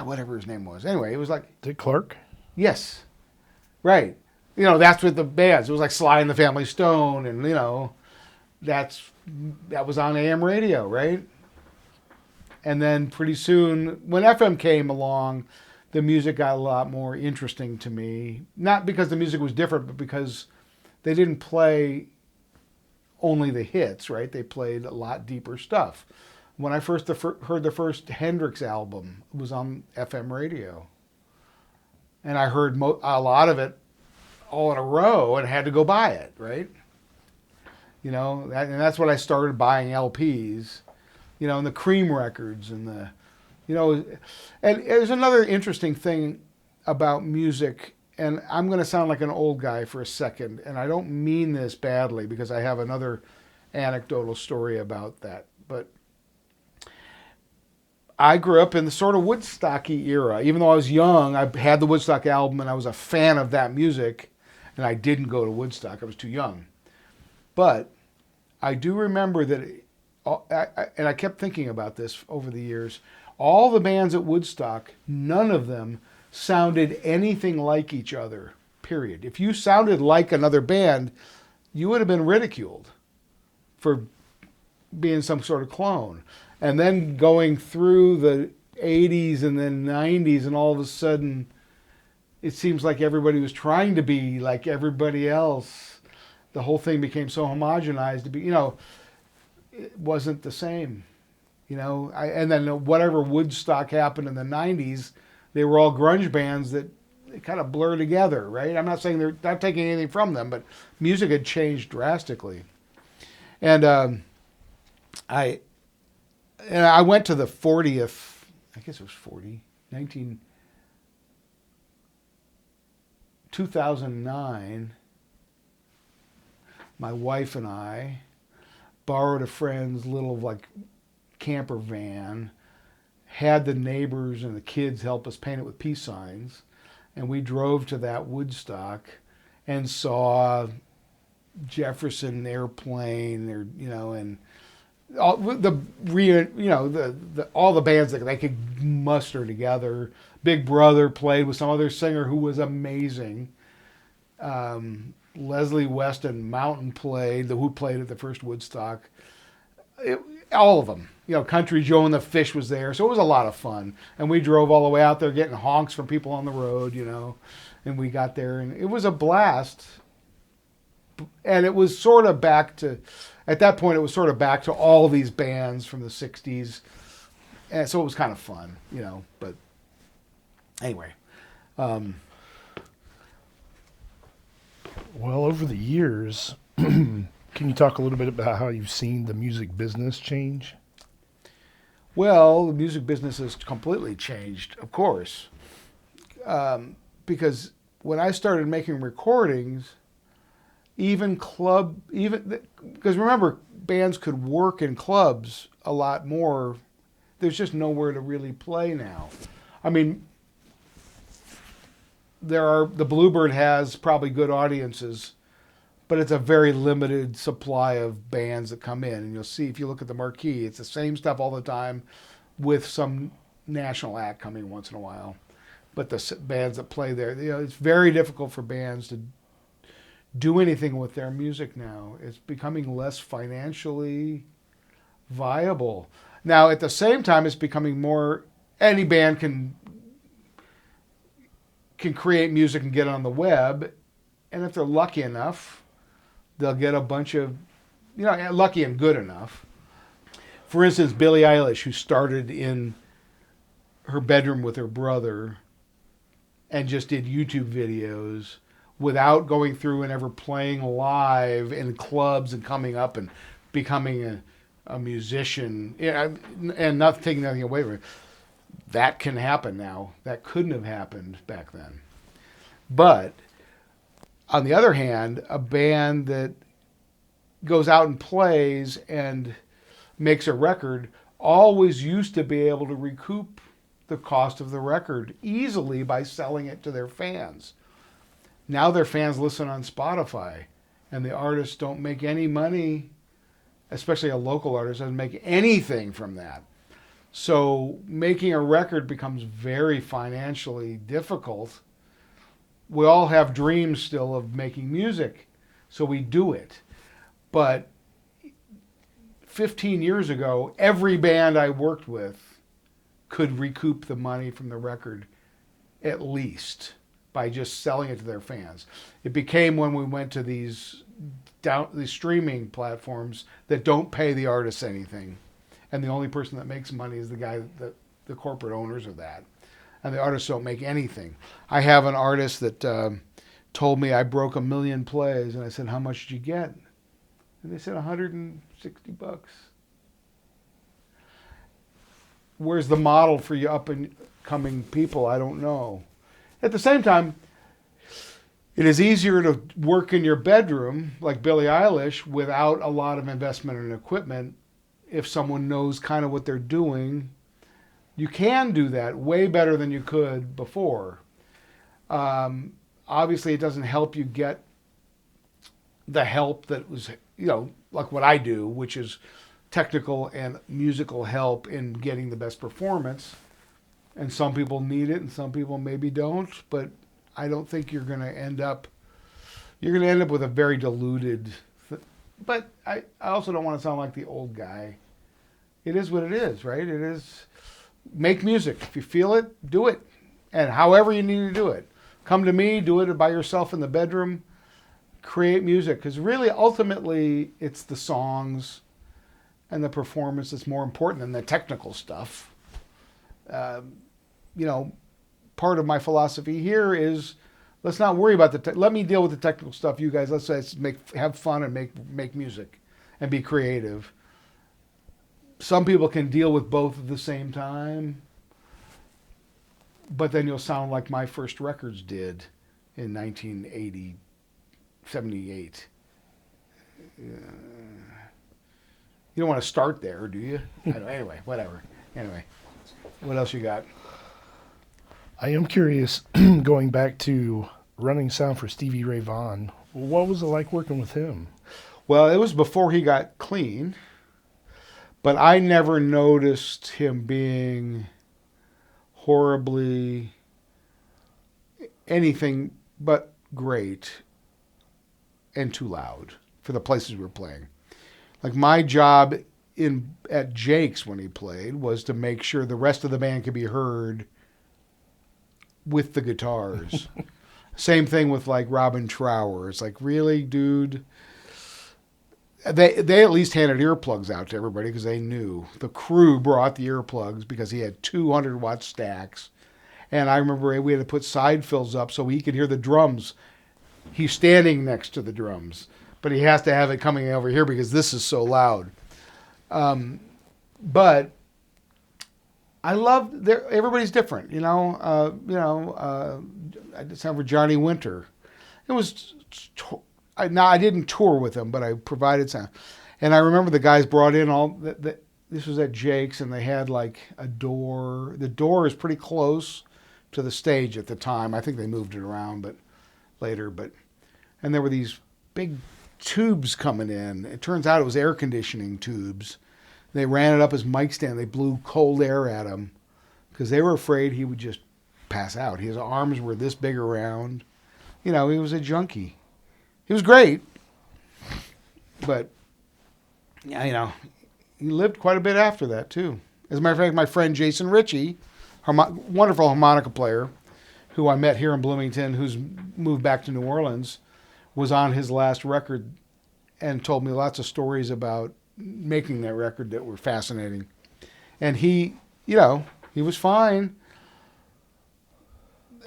whatever his name was. Anyway, it was like Dick Clark? Yes. Right. You know, that's with the bands. It was like Sly and the Family Stone, and, you know, that was on AM radio, right? And then pretty soon, when FM came along, the music got a lot more interesting to me. Not because the music was different, but because they didn't play only the hits, right? They played a lot deeper stuff. When I first heard the first Hendrix album, it was on FM radio. And I heard a lot of it all in a row and had to go buy it, right? You know, and that's when I started buying LPs. You know, and the Cream records and the, you know, and there's another interesting thing about music, and I'm going to sound like an old guy for a second, and I don't mean this badly because I have another anecdotal story about that, but I grew up in the sort of Woodstocky era. Even though I was young, I had the Woodstock album, and I was a fan of that music, and I didn't go to Woodstock. I was too young. But I do remember that, and I kept thinking about this over the years, all the bands at Woodstock, none of them sounded anything like each other, period. If you sounded like another band, you would have been ridiculed for being some sort of clone. And then going through the 80s and then 90s, and all of a sudden, it seems like everybody was trying to be like everybody else. The whole thing became so homogenized to be, you know, it wasn't the same, you know. And then whatever Woodstock happened in the 90s, they were all grunge bands that kind of blur together, right? I'm not saying they're not taking anything from them, but music had changed drastically. And I went to the 40th, I guess it was 2009. My wife and I borrowed a friend's little like camper van, had the neighbors and the kids help us paint it with peace signs, and we drove to that Woodstock and saw Jefferson Airplane, or, you know, and all the all the bands that they could muster together. Big Brother played with some other singer who was amazing. Leslie Weston Mountain played, who played at the first Woodstock. All of them. You know, Country Joe and the Fish was there, so it was a lot of fun. And we drove all the way out there getting honks from people on the road, you know. And we got there, and it was a blast. And it was sort of back to, at that point, it was sort of back to all these bands from the 60s. And so it was kind of fun, but anyway. Well, over the years, can you talk a little bit about how you've seen the music business change? Well, the music business has completely changed, of course. Because when I started making recordings, because remember, bands could work in clubs a lot more. There's just nowhere to really play now. I mean, the Bluebird has probably good audiences, but it's a very limited supply of bands that come in. And you'll see, if you look at the marquee, it's the same stuff all the time with some national act coming once in a while. But the bands that play there, it's very difficult for bands to do anything with their music now. It's becoming less financially viable. Now, at the same time, it's becoming more, any band can create music and get it on the web, and if they're lucky enough, they'll get a bunch of, lucky and good enough. For instance, Billie Eilish, who started in her bedroom with her brother and just did YouTube videos without going through and ever playing live in clubs and coming up and becoming a musician, and not taking anything away from it. That can happen now. That couldn't have happened back then. But on the other hand, a band that goes out and plays and makes a record always used to be able to recoup the cost of the record easily by selling it to their fans. Now their fans listen on Spotify, and the artists don't make any money, especially a local artist doesn't make anything from that. So making a record becomes very financially difficult. We all have dreams still of making music, so we do it. But 15 years ago, every band I worked with could recoup the money from the record, at least, by just selling it to their fans. It became when we went to these streaming platforms that don't pay the artists anything. And the only person that makes money is the corporate owners of that. And the artists don't make anything. I have an artist that told me I broke 1 million plays, and I said, "How much did you get?" And they said, $160. Where's the model for you up and coming people? I don't know. At the same time, it is easier to work in your bedroom, like Billie Eilish, without a lot of investment in equipment. If someone knows kind of what they're doing, you can do that way better than you could before. Obviously, it doesn't help you get the help that was, like what I do, which is technical and musical help in getting the best performance. And some people need it and some people maybe don't, but I don't think you're going to end up with a very diluted, but I also don't want to sound like the old guy. It is what it is, right? It is, make music. If you feel it, do it. And however you need to do it. Come to me, do it by yourself in the bedroom, create music. Because really, ultimately, it's the songs and the performance that's more important than the technical stuff. Part of my philosophy here is, let's not worry about let me deal with the technical stuff. You guys, let's have fun and make music and be creative. Some people can deal with both at the same time, but then you'll sound like my first records did in 1978. You don't want to start there, do you? Anyway, whatever. Anyway, what else you got? I am curious, going back to running sound for Stevie Ray Vaughan, what was it like working with him? Well, it was before he got clean, but I never noticed him being horribly anything but great and too loud for the places we were playing. Like my job at Jake's when he played was to make sure the rest of the band could be heard with the guitars. Same thing with like Robin Trower. It's like, really, dude? They at least handed earplugs out to everybody because they knew. The crew brought the earplugs because he had 200-watt stacks. And I remember we had to put side fills up so he could hear the drums. He's standing next to the drums, but he has to have it coming over here because this is so loud. But I love everybody's different, you know. I did sound for Johnny Winter. It was I didn't tour with him, but I provided sound. And I remember the guys brought in all this was at Jake's, and they had like a door. The door is pretty close to the stage at the time. I think they moved it around, but later. And there were these big tubes coming in. It turns out it was air conditioning tubes. They ran it up his mic stand. They blew cold air at him because they were afraid he would just pass out. His arms were this big around. You know, he was a junkie. He was great, but yeah, you know, he lived quite a bit after that too. As a matter of fact, my friend Jason Ritchie, wonderful harmonica player, who I met here in Bloomington, who's moved back to New Orleans, was on his last record and told me lots of stories about making that record that were fascinating. And he, you know, he was fine.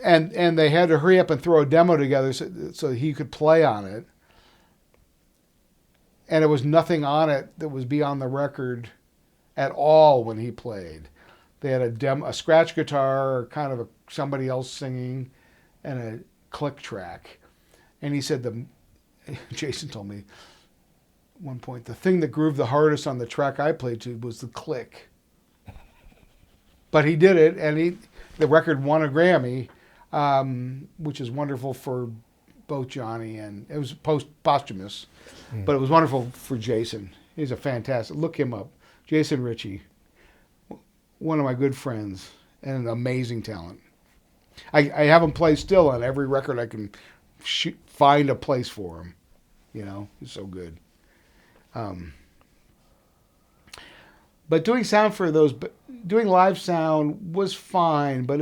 And they had to hurry up and throw a demo together so he could play on it. And there was nothing on it that was beyond the record at all when he played. They had a scratch guitar, kind of somebody else singing, and a click track. And he said, Jason told me at one point, the thing that grooved the hardest on the track I played to was the click. But he did it, and the record won a Grammy, which is wonderful for both Johnny and it was posthumous, but it was wonderful for Jason. He's a fantastic. Look him up, Jason Ritchie, one of my good friends and an amazing talent. I have him play still on every record I can find a place for him. You know, he's so good. But doing live sound was fine, but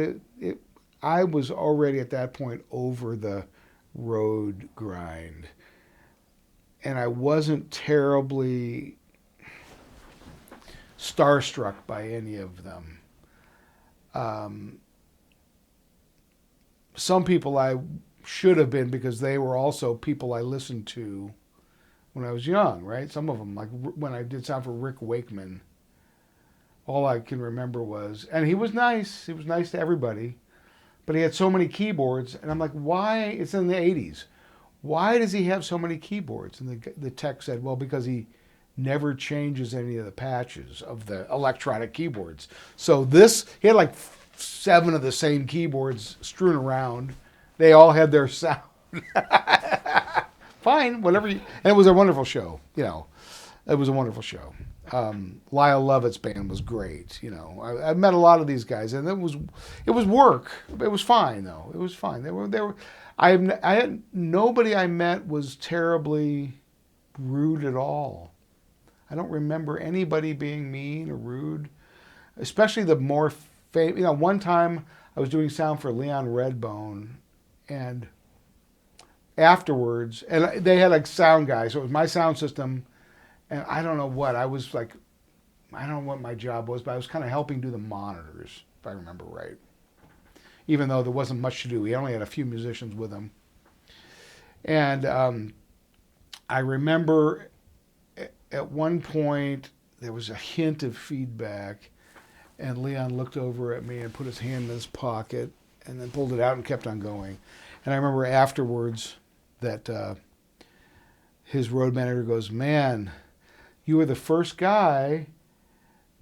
I was already at that point over the road grind. And I wasn't terribly starstruck by any of them. Some people I should have been because they were also people I listened to when I was young, right? Some of them, like when I did sound for Rick Wakeman, all I can remember was, and he was nice. He was nice to everybody. But he had so many keyboards, and I'm like, why? It's in the 80s. Why does he have so many keyboards? And the tech said, well, because he never changes any of the patches of the electronic keyboards. So he had like 7 of the same keyboards strewn around. They all had their sound. Fine, whatever. And it was a wonderful show, you know. It was a wonderful show. Lyle Lovett's band was great. You know, I met a lot of these guys, and it was work. It was fine though. It was fine. They were. Nobody I met was terribly rude at all. I don't remember anybody being mean or rude, especially the more famous. You know, one time I was doing sound for Leon Redbone, and afterwards, and they had a sound guy, so it was my sound system. And I don't know what, I was like, I don't know what my job was, but I was kind of helping do the monitors, if I remember right. Even though there wasn't much to do. He only had a few musicians with him. And I remember at one point, there was a hint of feedback, and Leon looked over at me and put his hand in his pocket, and then pulled it out and kept on going. And I remember afterwards that his road manager goes, man, you were the first guy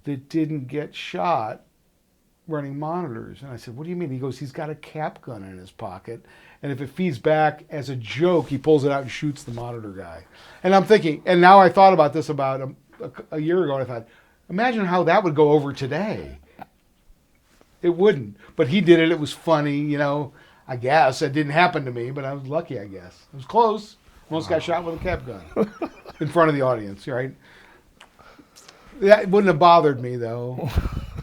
that didn't get shot running monitors. And I said, what do you mean? He goes, he's got a cap gun in his pocket, and if it feeds back as a joke, he pulls it out and shoots the monitor guy. And I'm thinking, and now I thought about this about a year ago, and I thought, imagine how that would go over today. It wouldn't. But he did it. It was funny, you know. I guess it didn't happen to me, but I was lucky, I guess. It was close. Almost got shot with a cap gun in front of the audience, right? That wouldn't have bothered me, though.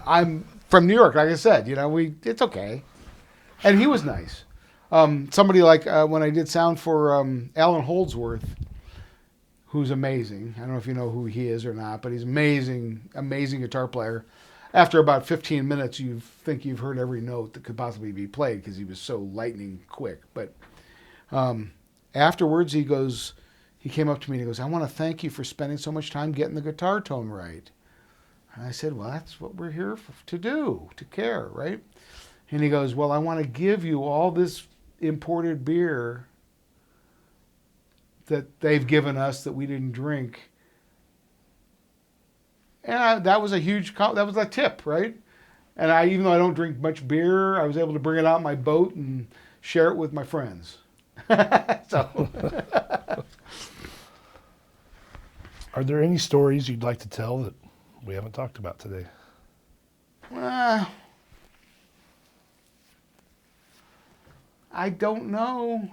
I'm from New York, like I said. You know, it's okay. And he was nice. Somebody like when I did sound for Alan Holdsworth, who's amazing. I don't know if you know who he is or not, but he's amazing, amazing guitar player. After about 15 minutes, you think you've heard every note that could possibly be played because he was so lightning quick. But afterwards, he came up to me and he goes, "I want to thank you for spending so much time getting the guitar tone right." And I said, "Well, that's what we're here to do, to care, right?" And he goes, "Well, I want to give you all this imported beer that they've given us that we didn't drink." And that was a tip, right? And even though I don't drink much beer, I was able to bring it out in my boat and share it with my friends. So, Are there any stories you'd like to tell that we haven't talked about today? I don't know.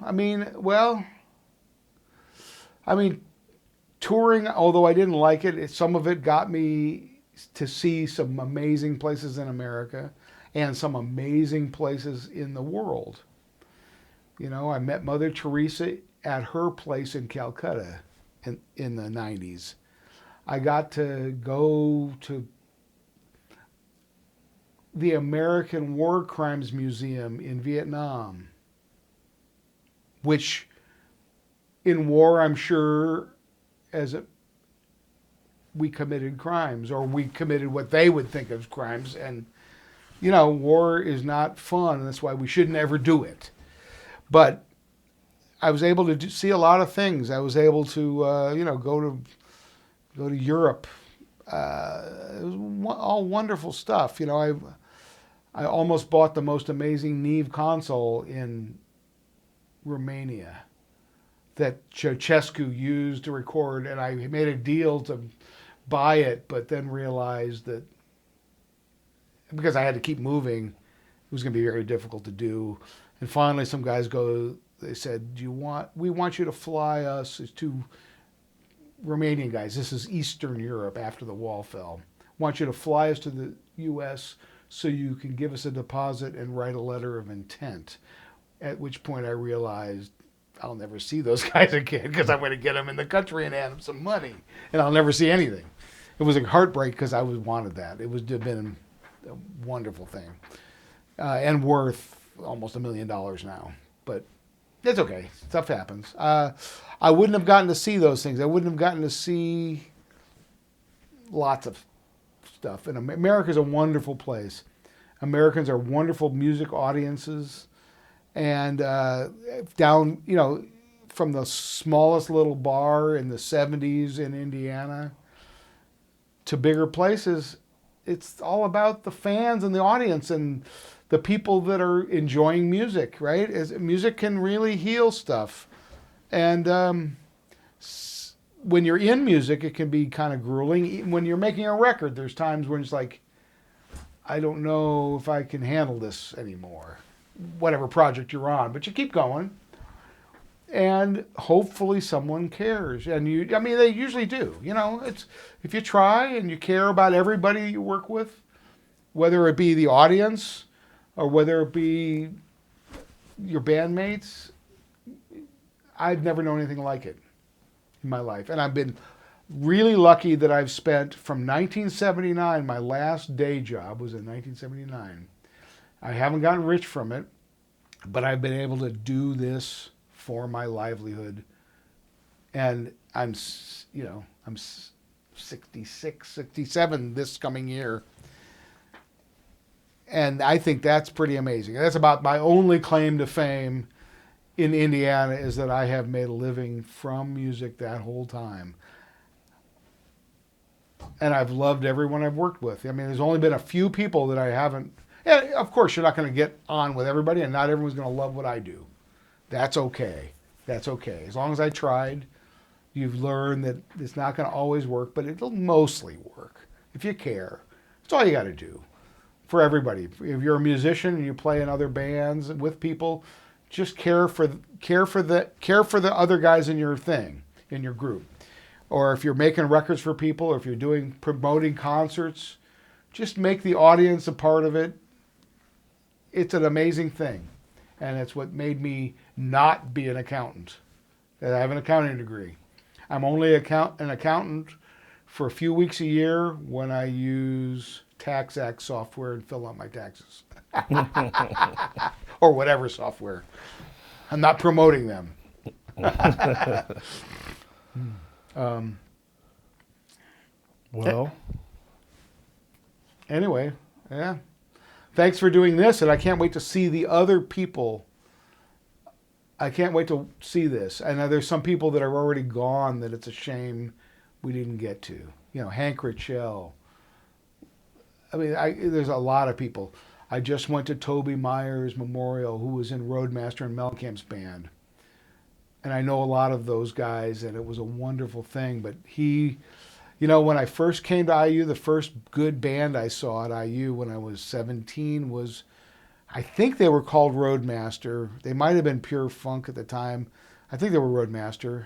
Touring, although I didn't like it, some of it got me to see some amazing places in America and some amazing places in the world. You know, I met Mother Teresa at her place in Calcutta in the 90s. I got to go to the American War Crimes Museum in Vietnam, which in war, I'm sure, we committed crimes, or we committed what they would think of crimes. And, you know, war is not fun, and that's why we shouldn't ever do it. But I was able to see a lot of things. I was able to, go to Europe. It was all wonderful stuff. You know, I almost bought the most amazing Neve console in Romania that Ceausescu used to record, and I made a deal to buy it, but then realized that because I had to keep moving, it was going to be very difficult to do. And finally, some guys they said, we want you to fly us, as two Romanian guys, this is Eastern Europe after the wall fell, want you to fly us to the U.S. so you can give us a deposit and write a letter of intent. At which point I realized I'll never see those guys again because I'm going to get them in the country and hand them some money, and I'll never see anything. It was a heartbreak because I wanted that. It would have been a wonderful thing, and worth almost $1 million now. But it's okay. Stuff happens. I wouldn't have gotten to see those things. I wouldn't have gotten to see lots of stuff. And America's a wonderful place. Americans are wonderful music audiences. And down, from the smallest little bar in the 70s in Indiana to bigger places, it's all about the fans and the audience and the people that are enjoying music, right? Music can really heal stuff. And when you're in music, it can be kind of grueling. Even when you're making a record, there's times when it's like, I don't know if I can handle this anymore. Whatever project you're on, but you keep going, and hopefully someone cares. And they usually do. It's if you try and you care about everybody you work with, whether it be the audience or whether it be your bandmates. I've never known anything like it in my life, and I've been really lucky that I've spent from 1979. My last day job was in 1979. I haven't gotten rich from it, but I've been able to do this for my livelihood. And I'm 66, 67 this coming year. And I think that's pretty amazing. That's about my only claim to fame in Indiana, is that I have made a living from music that whole time. And I've loved everyone I've worked with. There's only been a few people that I haven't. And of course, you're not going to get on with everybody, and not everyone's going to love what I do. That's okay. That's okay. As long as I tried, you've learned that it's not going to always work, but it'll mostly work if you care. That's all you got to do for everybody. If you're a musician and you play in other bands with people, just care for the other guys in your thing, in your group. Or if you're making records for people, or if you're promoting concerts, just make the audience a part of it. It's an amazing thing. And it's what made me not be an accountant. I have an accounting degree. I'm only an accountant for a few weeks a year when I use TaxAct software and fill out my taxes. Or whatever software. I'm not promoting them. Well, Anyway, yeah. Thanks for doing this, and I can't wait to see the other people. I can't wait to see this. I know there's some people that are already gone that it's a shame we didn't get to. You know, Hank Richell. I mean, there's a lot of people. I just went to Toby Myers Memorial, who was in Roadmaster and Mellencamp's band. And I know a lot of those guys, and it was a wonderful thing. But he, you know, when I first came to IU, the first good band I saw at IU when I was 17 was, I think they were called Roadmaster. They might have been Pure Funk at the time. I think they were Roadmaster.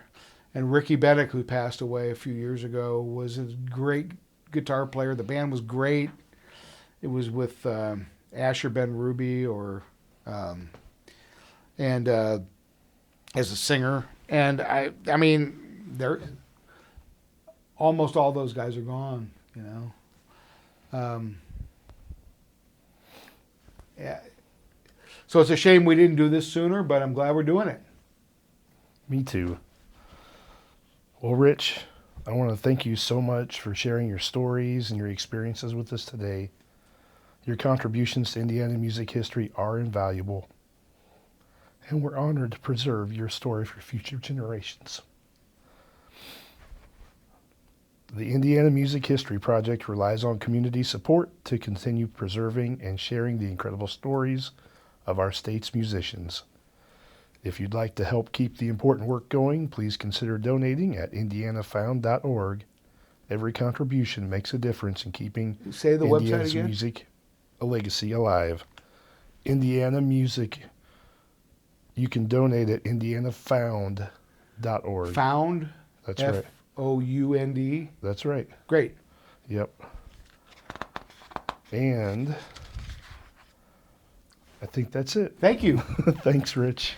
And Ricky Bennick, who passed away a few years ago, was a great guitar player. The band was great. It was with Asher Ben Ruby and as a singer. And I mean, they're almost all those guys are gone, you know. Yeah. So it's a shame we didn't do this sooner, but I'm glad we're doing it. me too. Well, Rich, I want to thank you so much for sharing your stories and your experiences with us today. Your contributions to Indiana music history are invaluable, and we're honored to preserve your story for future generations. The Indiana Music History Project relies on community support to continue preserving and sharing the incredible stories of our state's musicians. If you'd like to help keep the important work going, please consider donating at indianafound.org. Every contribution makes a difference in keeping Say the Indiana's website again. music a legacy alive. Indiana Music. You can donate at indianafound.org. Found. That's right. Found. That's right. Great. Yep. And I think that's it. Thank you. Thanks, Rich.